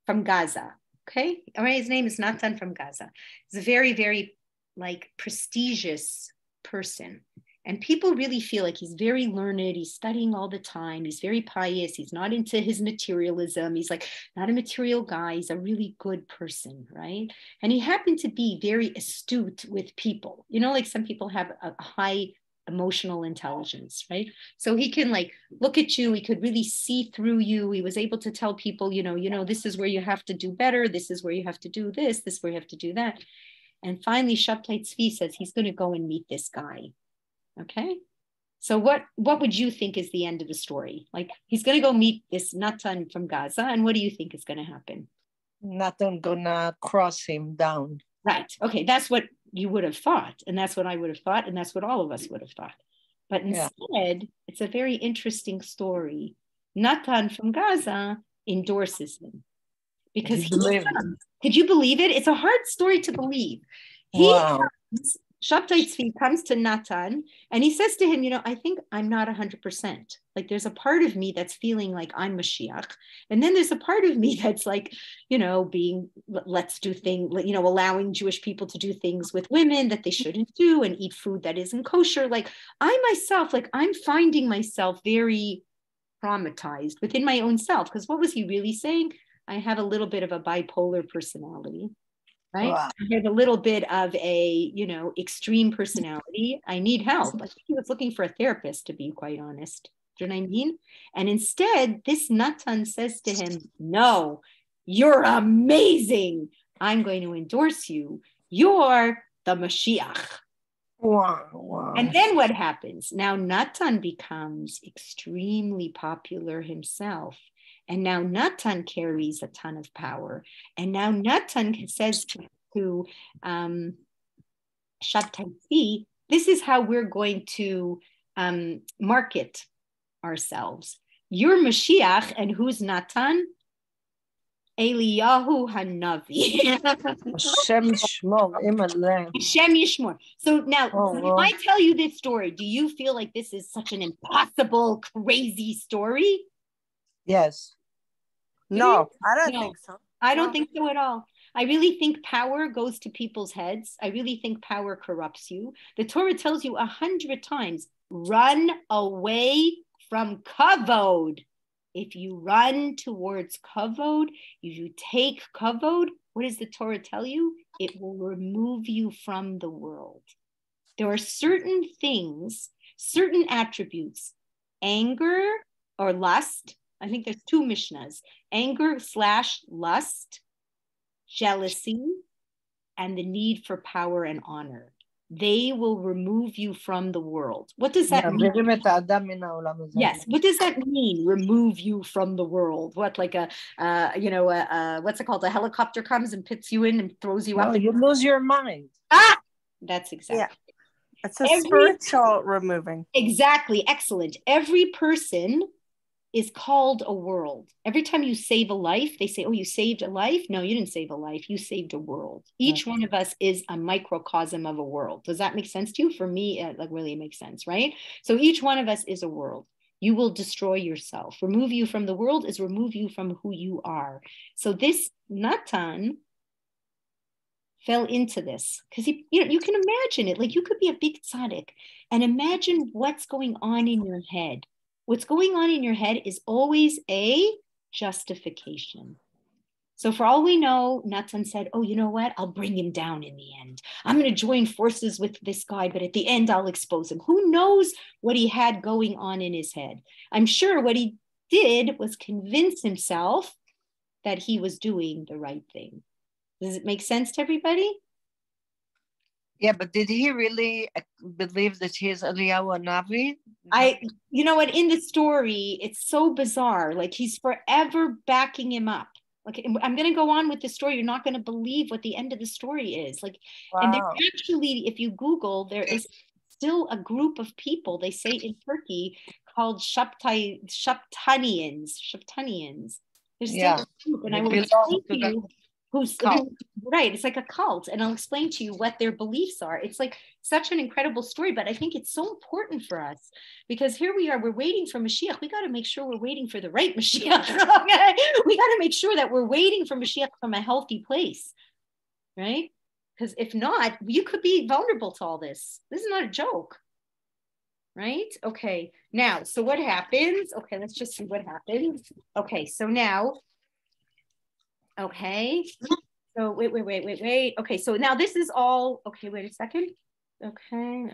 from Gaza. Okay, all right, his name is Natan from Gaza. He's a very, very like prestigious person. And people really feel like he's very learned. He's studying all the time. He's very pious. He's not into his materialism. He's like not a material guy. He's a really good person, right? And he happened to be very astute with people. Like some people have a high emotional intelligence, right? So he can like look at you. He could really see through you. He was able to tell people, this is where you have to do better. This is where you have to do this. This is where you have to do that. And finally, Shabtai Tzvi says he's going to go and meet this guy. Okay, so what would you think is the end of the story? Like, he's going to go meet this Natan from Gaza, and what do you think is going to happen? Natan gonna cross him down. Right. Okay, that's what you would have thought, and that's what I would have thought, and that's what all of us would have thought. But instead, it's a very interesting story. Natan from Gaza endorses him because could you believe it? It's a hard story to believe. Shabtai Tzvi comes to Natan and he says to him, I think I'm not 100%. Like, there's a part of me that's feeling like I'm Moshiach. And then there's a part of me that's like, let's do things, allowing Jewish people to do things with women that they shouldn't do and eat food that isn't kosher. Like, I myself, like, I'm finding myself very traumatized within my own self. Because what was he really saying? I have a little bit of a bipolar personality. right? Wow. I have a little bit of a, extreme personality. I need help. I think he was looking for a therapist, to be quite honest. Do you know what I mean? And instead, this Natan says to him, no, you're amazing. I'm going to endorse you. You're the Moshiach. Wow. And then what happens? Now Natan becomes extremely popular himself. And now Natan carries a ton of power. And now Natan says to Shabtai, this is how we're going to market ourselves. You're Mashiach, and who's Natan? Eliyahu Hanavi. Hashem Yishmor, Imaleh. Hashem Yishmor. So now, if I tell you this story, do you feel like this is such an impossible, crazy story? Yes. No, I don't think so. I don't think so at all. I really think power goes to people's heads. I really think power corrupts you. The Torah tells you 100 times, run away from kavod. If you run towards kavod, if you take kavod, what does the Torah tell you? It will remove you from the world. There are certain things, certain attributes, anger or lust. I think there's 2 Mishnahs, anger/lust, jealousy, and the need for power and honor. They will remove you from the world. What does that mean? Yes. What does that mean? Remove you from the world? What, like what's it called? A helicopter comes and pits you in and throws you up. You lose your mind. That's exactly. Yeah. It's a spiritual removing. Exactly. Excellent. Every person is called a world. Every time you save a life, they say, oh, you saved a life? No, you didn't save a life. You saved a world. Each one of us is a microcosm of a world. Does that make sense to you? For me, it really makes sense, right? So each one of us is a world. You will destroy yourself. Remove you from the world is remove you from who you are. So this Natan fell into this because you can imagine it. Like, you could be a big tzaddik and imagine what's going on in your head. What's going on in your head is always a justification. So for all we know, Natan said, oh, you know what? I'll bring him down in the end. I'm going to join forces with this guy, but at the end, I'll expose him. Who knows what he had going on in his head? I'm sure what he did was convince himself that he was doing the right thing. Does it make sense to everybody? Yeah, but did he really believe that he is Eliyahu Navi? You know what? In the story, it's so bizarre. Like, he's forever backing him up. Okay, I'm going to go on with the story. You're not going to believe what the end of the story is. Like, wow. And there actually, if you Google, there is still a group of people, they say in Turkey, called Shabtai, Shabtanians. There's still a group, and I will explain to you who's right. It's like a cult, and I'll explain to you what their beliefs are. It's like such an incredible story, but I think it's so important for us because here we are, we're waiting for Mashiach. We got to make sure we're waiting for the right Mashiach. Okay? We got to make sure that we're waiting for Mashiach from a healthy place, right? Because if not, you could be vulnerable to all this. This is not a joke, right? Okay, now, so what happens? Okay, let's just see what happens. Okay, so now, okay, so wait. Okay, so now this is all, okay, wait a second. Okay,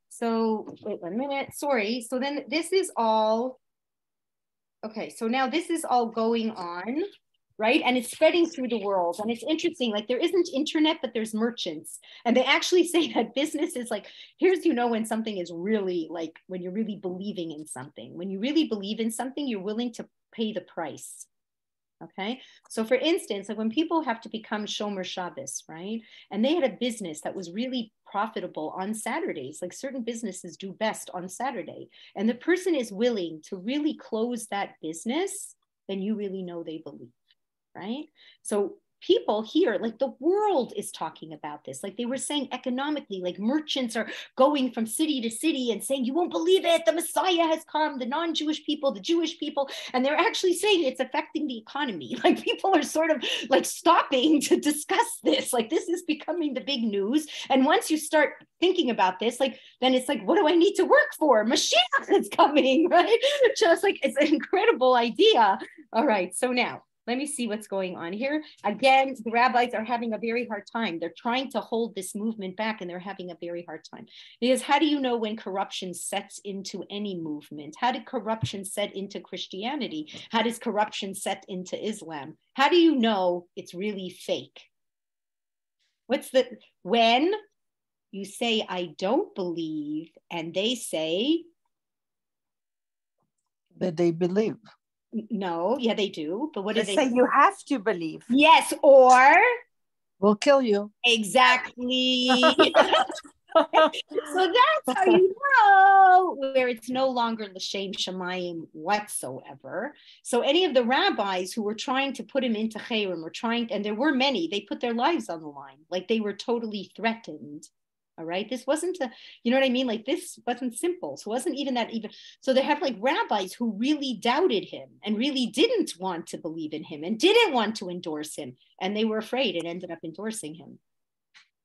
so wait 1 minute, sorry. So then this is all, okay, so now this is all going on, right? And it's spreading through the world. And it's interesting, like there isn't internet, but there's merchants. And they actually say that business is like, here's, when something is really like, when you're really believing in something. When you really believe in something, you're willing to pay the price. Okay, so for instance, like when people have to become Shomer Shabbos, right? And they had a business that was really profitable on Saturdays, like certain businesses do best on Saturday, and the person is willing to really close that business, then you really know they believe, right? So people here, like the world is talking about this. Like they were saying economically, like merchants are going from city to city and saying, you won't believe it, the Messiah has come, the non-Jewish people, the Jewish people, and they're actually saying it's affecting the economy. Like people are sort of like stopping to discuss this. Like this is becoming the big news. And once you start thinking about this, like, then it's like, what do I need to work for? Mashiach is coming, right? Just like, it's an incredible idea. All right, so now, let me see what's going on here. Again, the rabbis are having a very hard time. They're trying to hold this movement back, and they're having a very hard time. Because how do you know when corruption sets into any movement? How did corruption set into Christianity? How does corruption set into Islam? How do you know it's really fake? When you say, I don't believe, and they say that they believe. No, yeah, they do. But what do They say you have to believe. Yes, or We'll kill you. exactly. So that's how you know where it's no longer l'shem shamayim whatsoever. So any of the rabbis who were trying to put him into chayrim and there were many, they put their lives on the line, like they were totally threatened. All right. This wasn't you know what I mean? Like this wasn't simple. So it wasn't even that even. So they have like rabbis who really doubted him and really didn't want to believe in him and didn't want to endorse him. And they were afraid and ended up endorsing him.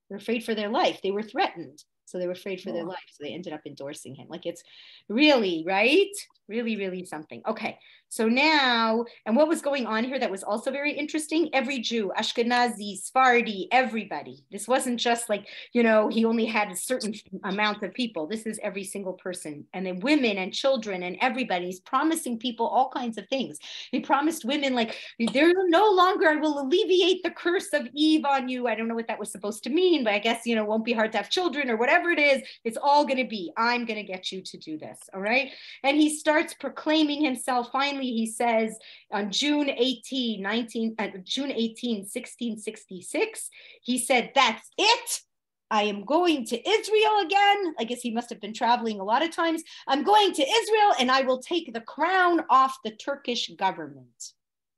They're afraid for their life. They were threatened. So they were afraid for their life. So they ended up endorsing him. Like it's really, right? Really, really something. Okay. So now, and what was going on here that was also very interesting? Every Jew, Ashkenazi, Sephardi, everybody. This wasn't just like, you know, he only had a certain amount of people. This is every single person. And then women and children and everybody. He's promising people all kinds of things. He promised women like, there no longer, I will alleviate the curse of Eve on you. I don't know what that was supposed to mean, but I guess, you know, it won't be hard to have children or whatever it is. It's all going to be, I'm going to get you to do this. All right. And he starts proclaiming himself. Finally, he says on June 18, 1666, he said, that's it. I am going to Israel again. I guess he must have been traveling a lot of times. I'm going to Israel and I will take the crown off the Turkish government.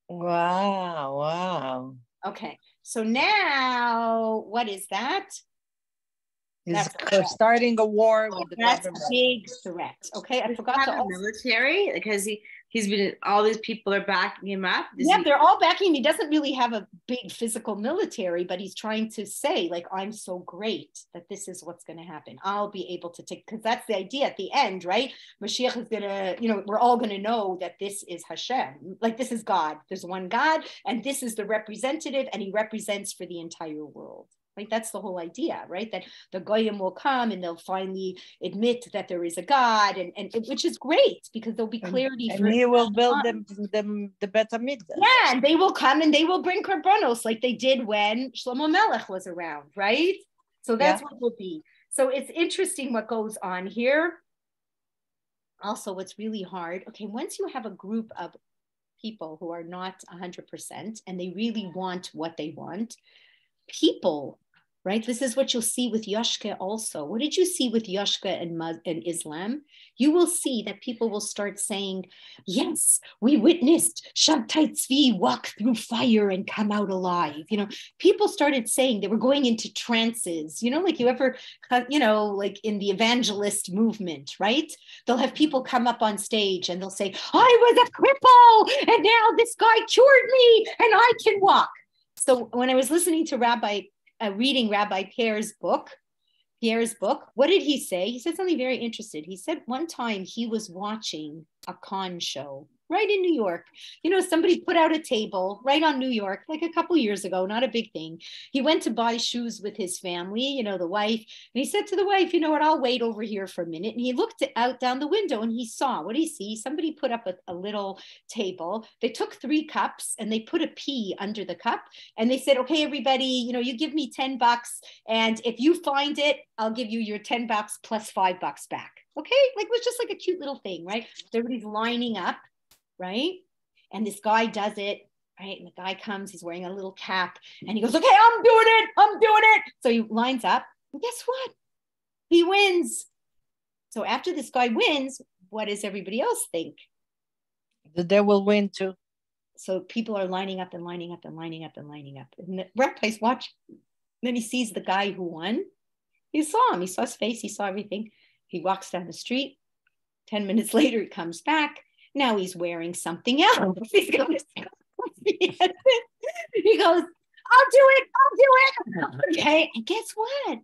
Wow, wow. Okay, so now what is that? He's starting a war with the That's government. A big threat. Okay, I forgot to military because he's been, all these people are backing him up. They're all backing him. He doesn't really have a big physical military, but he's trying to say, like, I'm so great that this is what's going to happen. I'll be able to take, because that's the idea at the end, right? Moshiach is going to, you know, we're all going to know that this is Hashem. Like, this is God. There's one God, and this is the representative, and he represents for the entire world. Like that's the whole idea, right? That the Goyim will come and they'll finally admit that there is a God, and which is great because there'll be clarity. And he will build them the Bet HaMikdash. Yeah, and they will come and they will bring korbanos like they did when Shlomo Melech was around, right? So that's what will be. So it's interesting what goes on here. Also, what's really hard, okay, once you have a group of people who are not 100% and they really want what they want, people, right? This is what you'll see with Yashka also. What did you see with Yashka and Islam? You will see that people will start saying, yes, we witnessed Shabtai Tzvi walk through fire and come out alive. You know, people started saying they were going into trances, you know, like you ever, you know, like in the evangelist movement, right? They'll have people come up on stage and they'll say, I was a cripple and now this guy cured me and I can walk. So when I was listening to reading Rabbi Pierre's book, what did he say? He said something very interesting. He said one time he was watching a con show right in New York. You know, somebody put out a table right on New York, like a couple years ago, not a big thing. He went to buy shoes with his family, you know, the wife, and he said to the wife, you know what, I'll wait over here for a minute. And he looked out down the window and he saw, what did he see? Somebody put up a little table. They took 3 cups and they put a pea under the cup. And they said, okay, everybody, you know, you give me $10. And if you find it, I'll give you your $10 plus $5 back. Okay. Like it was just like a cute little thing, right? Everybody's lining up. Right? And this guy does it, right? And the guy comes, he's wearing a little cap and he goes, okay, I'm doing it. So he lines up and guess what? He wins. So after this guy wins, what does everybody else think? That they will win too. So people are lining up and lining up and lining up and lining up. And the rabbi's watching. Then he sees the guy who won. He saw him, he saw his face, he saw everything. He walks down the street. 10 minutes later, he comes back. Now he's wearing something else. He goes, I'll do it. Okay, and guess what?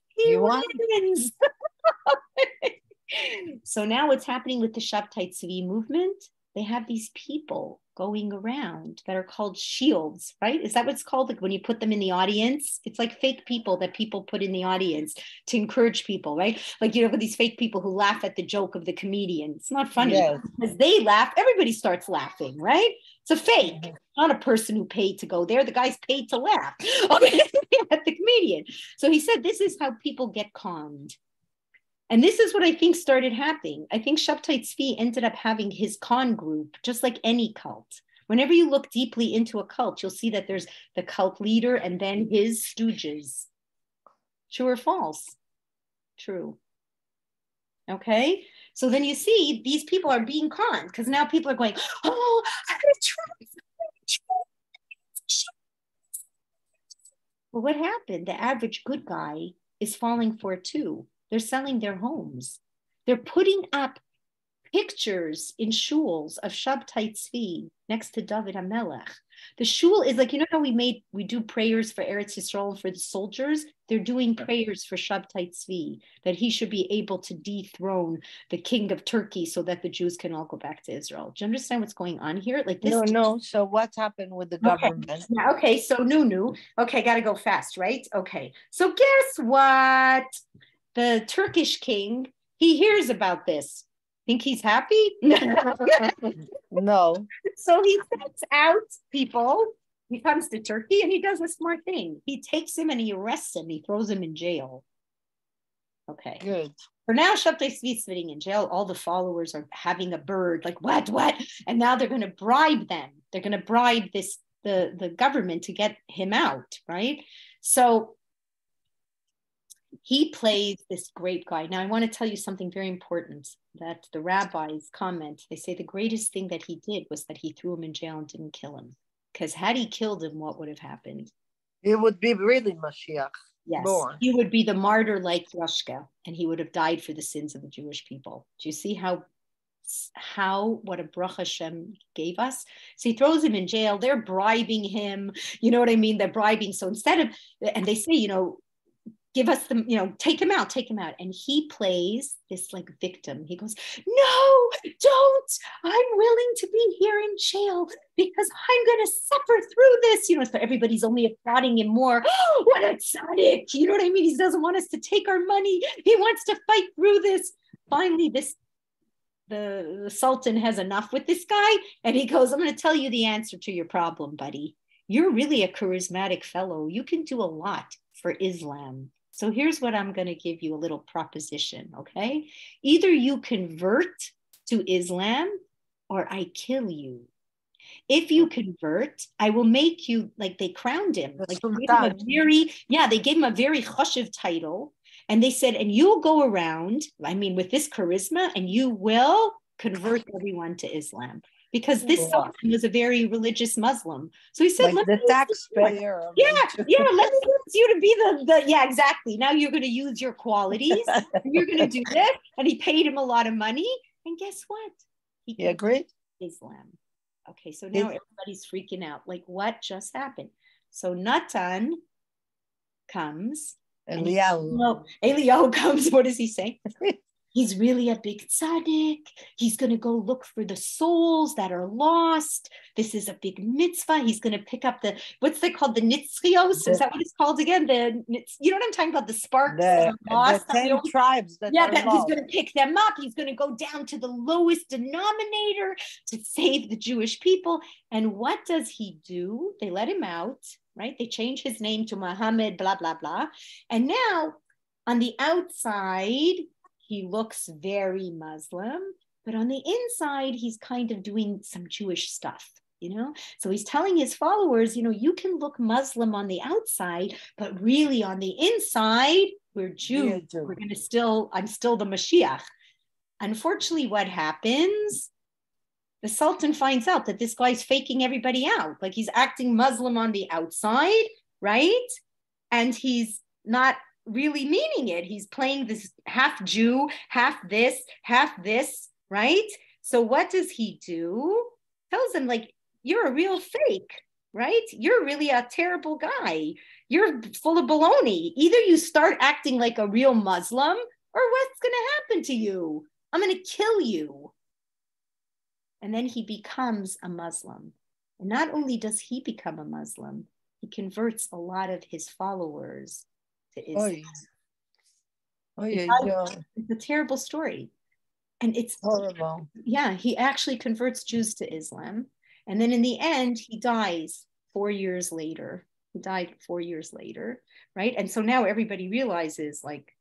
He wins. So now what's happening with the Shabtai Tzvi movement? They have these people going around that are called shields, right? Is that what it's called? Like when you put them in the audience, it's like fake people that people put in the audience to encourage people, right? Like, you know, these fake people who laugh at the joke of the comedian. It's not funny. Yes. Because they laugh, everybody starts laughing, right? It's a fake. Not a person who paid to go there. The guy's paid to laugh at the comedian. So he said, this is how people get conned. And this is what I think started happening. I think Shabtai Tzvi ended up having his con group, just like any cult. Whenever you look deeply into a cult, you'll see that there's the cult leader and then his stooges. True or false? True. Okay. So then you see these people are being conned because now people are going, oh, I'm going to try. Well, what happened? The average good guy is falling for it too. They're selling their homes. They're putting up pictures in shuls of Shabtai Tzvi next to David HaMelech. The shul is like, you know how we do prayers for Eretz Yisrael for the soldiers? They're doing prayers for Shabtai Tzvi, that he should be able to dethrone the king of Turkey so that the Jews can all go back to Israel. Do you understand what's going on here? Like this. No. So what's happened with the government? Okay. Yeah, okay, so Nunu. Okay, gotta go fast, right? Okay. So guess what? The Turkish king, he hears about this. Think he's happy? No. So he sets out people. He comes to Turkey and he does a smart thing. He takes him and he arrests him. He throws him in jail. Okay. Good. For now, Shabtai Tzvi is sitting in jail. All the followers are having a bird, like what? And now they're going to bribe them. They're going to bribe the government to get him out, right? So he plays this great guy. Now, I want to tell you something very important that the rabbis comment. They say the greatest thing that he did was that he threw him in jail and didn't kill him. Because had he killed him, what would have happened? It would be really Moshiach. Yes, born. He would be the martyr like Yoshka, and he would have died for the sins of the Jewish people. Do you see what a bracha Hashem gave us? So he throws him in jail. They're bribing him. You know what I mean? They're bribing. So instead of, and they say, give us the, take him out. And he plays this like victim. He goes, no, don't. I'm willing to be here in jail because I'm going to suffer through this. So everybody's only applauding him more. Oh, what a tzaddik. You know what I mean? He doesn't want us to take our money. He wants to fight through this. Finally, the Sultan has enough with this guy. And he goes, I'm going to tell you the answer to your problem, buddy. You're really a charismatic fellow. You can do a lot for Islam. So here's what I'm going to give you a little proposition, okay? Either you convert to Islam or I kill you. If you convert, I will make you, like they crowned him. Like they gave him a very choshev title. And they said, and you'll go around, with this charisma, and you will convert everyone to Islam. Because this Sultan was a very religious Muslim. So he said, like the taxpayer. Let's use you to be exactly. Now you're going to use your qualities. You're going to do this. And he paid him a lot of money. And guess what? He agreed. Islam. Okay, so now everybody's freaking out. Like, what just happened? So Natan comes. Eliyahu comes. What does he say? He's really a big tzaddik. He's going to go look for the souls that are lost. This is a big mitzvah. He's going to pick up what's they called? The nitzchios? Is that what it's called again? You know what I'm talking about? The sparks that are lost. The 10 tribes that are lost. He's going to pick them up. He's going to go down to the lowest denominator to save the Jewish people. And what does he do? They let him out, right? They change his name to Muhammad, blah, blah, blah. And now on the outside, he looks very Muslim, but on the inside, he's kind of doing some Jewish stuff, So he's telling his followers, you can look Muslim on the outside, but really on the inside, we're Jews. We're going to I'm still the Moshiach. Unfortunately, what happens? The Sultan finds out that this guy's faking everybody out. Like he's acting Muslim on the outside, right? And he's not really meaning it. He's playing this half Jew, half this, right? So what does he do? Tells them like, you're a real fake, right? You're really a terrible guy. You're full of baloney. Either you start acting like a real Muslim or what's going to happen to you? I'm going to kill you. And then he becomes a Muslim. And not only does he become a Muslim, he converts a lot of his followers to Islam. It's a terrible story. And it's horrible. Yeah, he actually converts Jews to Islam. And then in the end, he dies 4 years later. He died 4 years later, right? And so now everybody realizes, like,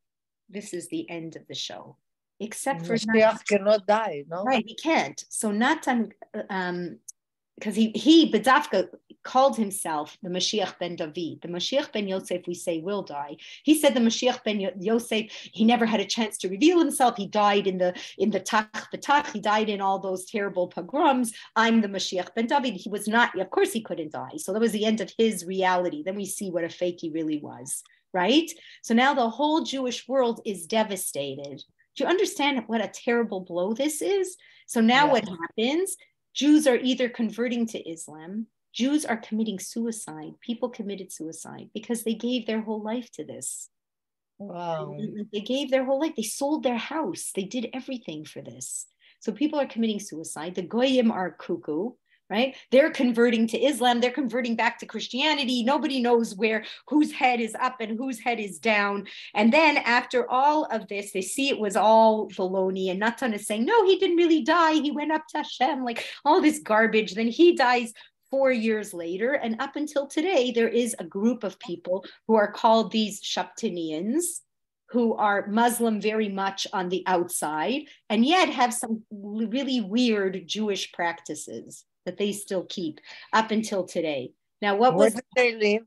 this is the end of the show. Except for Moshiach cannot die, no? Right, he can't. So Natan, because he Bedavka called himself the Mashiach ben David. The Mashiach ben Yosef, we say, will die. He said the Mashiach ben Yosef, he never had a chance to reveal himself. He died in the Tach B'Tach. He died in all those terrible pogroms. I'm the Mashiach ben David. He was not, of course he couldn't die. So that was the end of his reality. Then we see what a fake he really was, right? So now the whole Jewish world is devastated. Do you understand what a terrible blow this is? So now what happens? Jews are either converting to Islam, Jews are committing suicide. People committed suicide because they gave their whole life to this. Wow. They gave their whole life. They sold their house. They did everything for this. So people are committing suicide. The Goyim are cuckoo, right? They're converting to Islam. They're converting back to Christianity. Nobody knows whose head is up and whose head is down. And then after all of this, they see it was all baloney, and Natan is saying, no, he didn't really die. He went up to Hashem, like all this garbage. Then he dies 4 years later. And up until today, there is a group of people who are called these Shabtinians, who are Muslim very much on the outside, and yet have some really weird Jewish practices that they still keep up until today. Now, where did they live?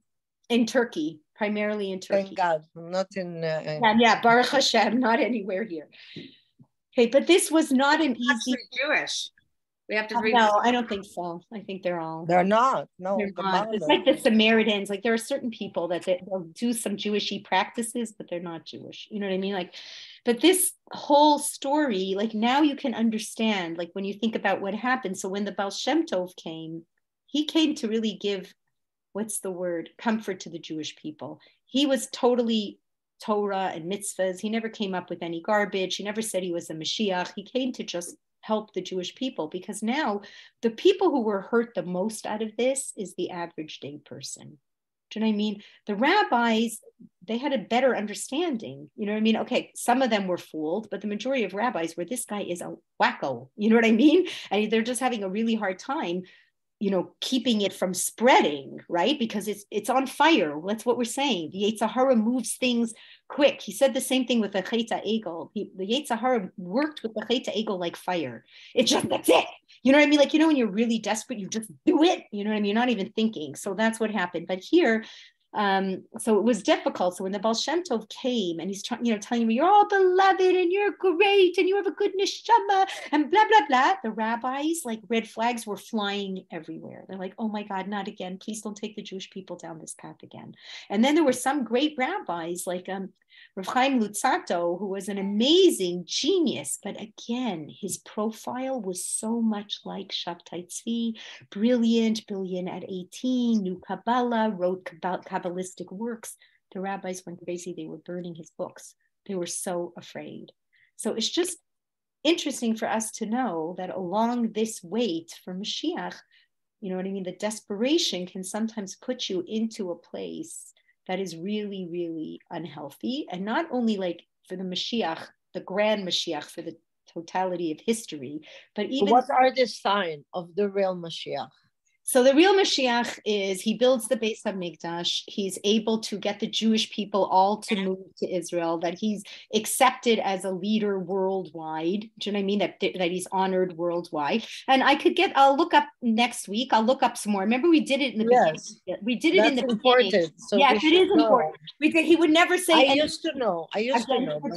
In Turkey, primarily in Turkey. Thank God, not in... Baruch Hashem, not anywhere here. Okay, but this was not an easy... Jewish. We have to read. No, I don't think so. I think they're all... They're not. No, they're not. It's like the Samaritans. Like there are certain people that they'll do some Jewishy practices, but they're not Jewish. You know what I mean? Like, but this whole story, like now you can understand, like when you think about what happened. So when the Baal Shem Tov came, he came to really give, what's the word? Comfort to the Jewish people. He was totally Torah and mitzvahs. He never came up with any garbage. He never said he was a Mashiach. He came to just help the Jewish people, because now the people who were hurt the most out of this is the average day person. Do you know what I mean? The rabbis, they had a better understanding. You know what I mean? Okay, some of them were fooled, but the majority of rabbis were, this guy is a wacko. You know what I mean? And they're just having a really hard time, you know, keeping it from spreading, right? Because it's on fire. That's what we're saying. The Yetzer Hara moves things quick. He said the same thing with the Chet HaEgel. The Yetzer Hara worked with the Chet HaEgel like fire. It's just, that's it. You know what I mean? Like, you know, when you're really desperate, you just do it. You know what I mean? You're not even thinking. So that's what happened. But here, so it was difficult. So when the Baal Shem Tov came and he's trying, you know, telling me, you're all beloved and you're great and you have a good neshama and blah, blah, blah. The rabbis, like red flags were flying everywhere. They're like, oh my God, not again. Please don't take the Jewish people down this path again. And then there were some great rabbis like Rav Chaim Luzzatto, who was an amazing genius, but again, his profile was so much like Shabtai Tzvi, brilliant at 18, knew Kabbalah, wrote Kabbalistic works. The rabbis went crazy. They were burning his books. They were so afraid. So it's just interesting for us to know that along this wait for Mashiach, you know what I mean? The desperation can sometimes put you into a place that is really, really unhealthy. And not only like for the Mashiach, the grand Mashiach, for the totality of history, but even... What are the signs of the real Mashiach? So the real Mashiach is, he builds the Beis HaMikdash. He's able to get the Jewish people all to move to Israel, that he's accepted as a leader worldwide. Do you know what I mean? That he's honored worldwide. And I'll look up next week. I'll look up some more. Remember we did it in the beginning. We did it in the beginning. So yes, it is important. He would never say I used to know, but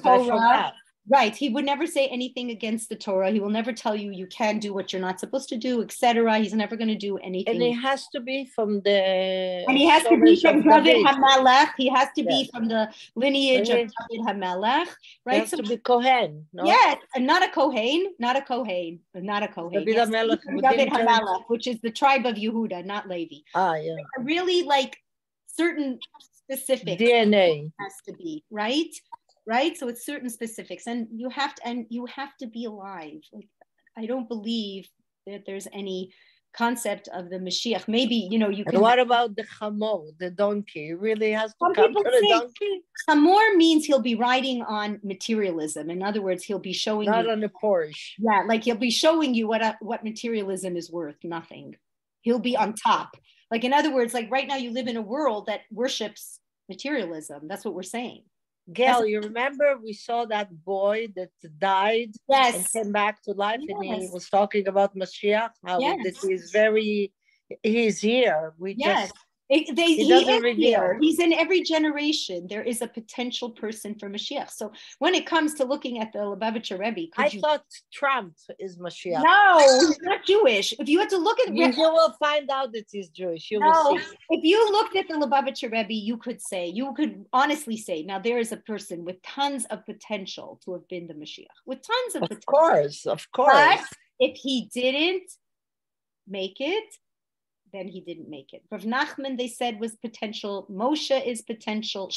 I forgot. Right. He would never say anything against the Torah. He will never tell you you can do what you're not supposed to do, etc. He's never going to do anything. And it has to be from the... And he has to be from David HaMelech. He has to be from the lineage of David HaMelech. Right? He has to be Kohen. No? Yes, and not a Kohen. David HaMelech, which is the tribe of Yehuda, not Levi. Really like certain specifics. DNA. Has to be, right? Right, so it's certain specifics, and you have to be alive. Like, I don't believe that there's any concept of the Mashiach. Maybe, you know, you can. And what about the chamor, the donkey? He really has to Some come people to the say donkey? Chamor means he'll be riding on materialism. In other words, he'll be showing Not you. on a Porsche. Yeah, like he'll be showing you what materialism is worth. Nothing. He'll be on top. Like, in other words, like right now you live in a world that worships materialism. That's what we're saying. Gail, you remember we saw that boy that died Yes. and came back to life, and he Yes. was talking about Moshiach, how Yes. he's here. Yes. He He doesn't is reveal. here. He's in every generation. There is a potential person for Mashiach. So when it comes to looking at the Lubavitcher Rebbe, I thought Trump is Moshiach. No, he's not Jewish. If you had to look at You will find out that he's Jewish. You No, will see. if you looked at the Lubavitcher Rebbe, you could honestly say, now there is a person with tons of potential to have been the Mashiach, with tons of potential. Of course. But if he didn't make it, then he didn't make it. Rav Nachman, they said, was potential. Moshe is potential.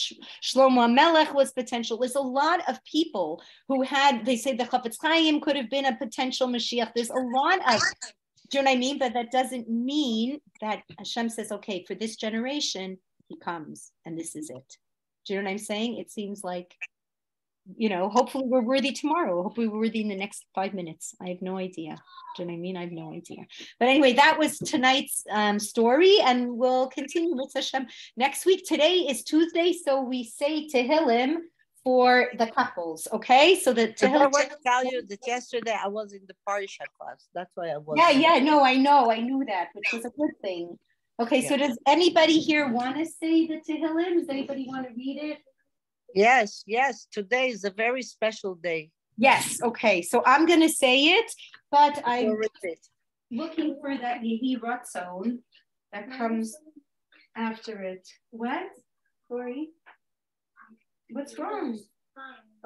Shlomo Melech was potential. There's a lot of people who they say the Chafetz Chaim could have been a potential Mashiach. There's a lot of, do you know what I mean? But that doesn't mean that Hashem says, okay, for this generation, he comes and this is it. Do you know what I'm saying? It seems like, you know, hopefully we're worthy tomorrow. Hopefully we're worthy in the next 5 minutes. I have no idea. Do you know what I mean? I have no idea. But anyway, that was tonight's story, and we'll continue with Hashem next week. Today is Tuesday, so we say Tehillim for the couples, okay? So the Tehillim. I want to tell you that yesterday I was in the Parsha class. That's why I was. No, I knew that, which was a good thing. Okay, so does anybody here want to say the Tehillim? Does anybody want to read it? Yes. Today is a very special day. Yes, okay. So I'm going to say it, but I'm looking for that Yehi Ratzon that comes after it. What, Corey? What's wrong?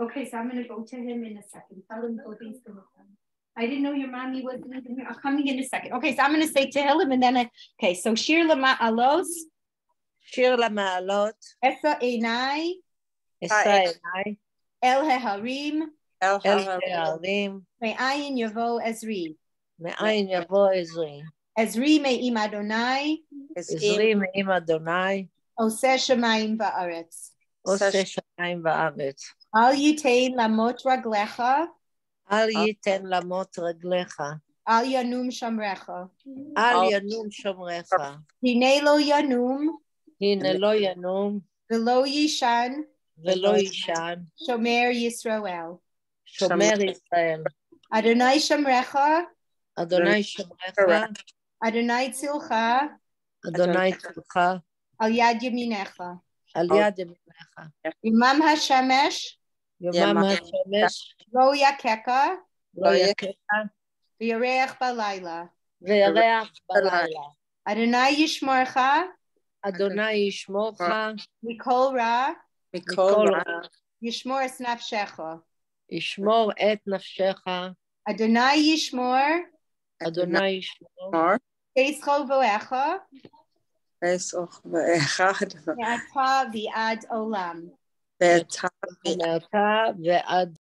Okay, so I'm going to go to him in a second. Tell him he's going to come. I didn't know your mommy wasn't even here. I'm coming in a second. Okay, so I'm going to say Tehillim, and then okay, so Shir Lama'alot. Shir Lama'alot. Esa Einai. El Heharim. El Heharim. Me'ayin Yavo Ezri. Me'ayin Yavo Ezri. Ezri Me'im Adonai. Ezri Me'im Adonai. Oseh Shemayim Va'aretz. Oseh Shemayim Va'aretz. Al Yitein Lamot Raglecha. Al Yiten Lamot Raglecha. Al Yanum Shamrecha. Al Yanum Shamrecha. Hine Lo Yanum. Hine Lo Yanum. V'lo Yishan. V'lo Yishan. Shomer Yisrael. Shomer Yisrael. Adonai Shamrecha. Adonai Shamrecha. Adonai Tzilcha. Adonai Tzilcha. Al Yad Yaminecha. Al Yad Yaminecha. Yimam HaShemesh. Yimam HaShemesh. Lo Yakeka. Lo Yakeka. V'yareach Balayla. V'yareach Balayla. Adonai Yishmorcha. Adonai Yishmorcha. Mikol Ra. Mikol Ra. Yishmor es nafshecha. Yishmor et nafshecha. Adonai Yishmor. Adonai Yishmor. Pescho Voecha. Pesach ve'echad. Ve'ata v'ad olam. Ve'ata ve'ad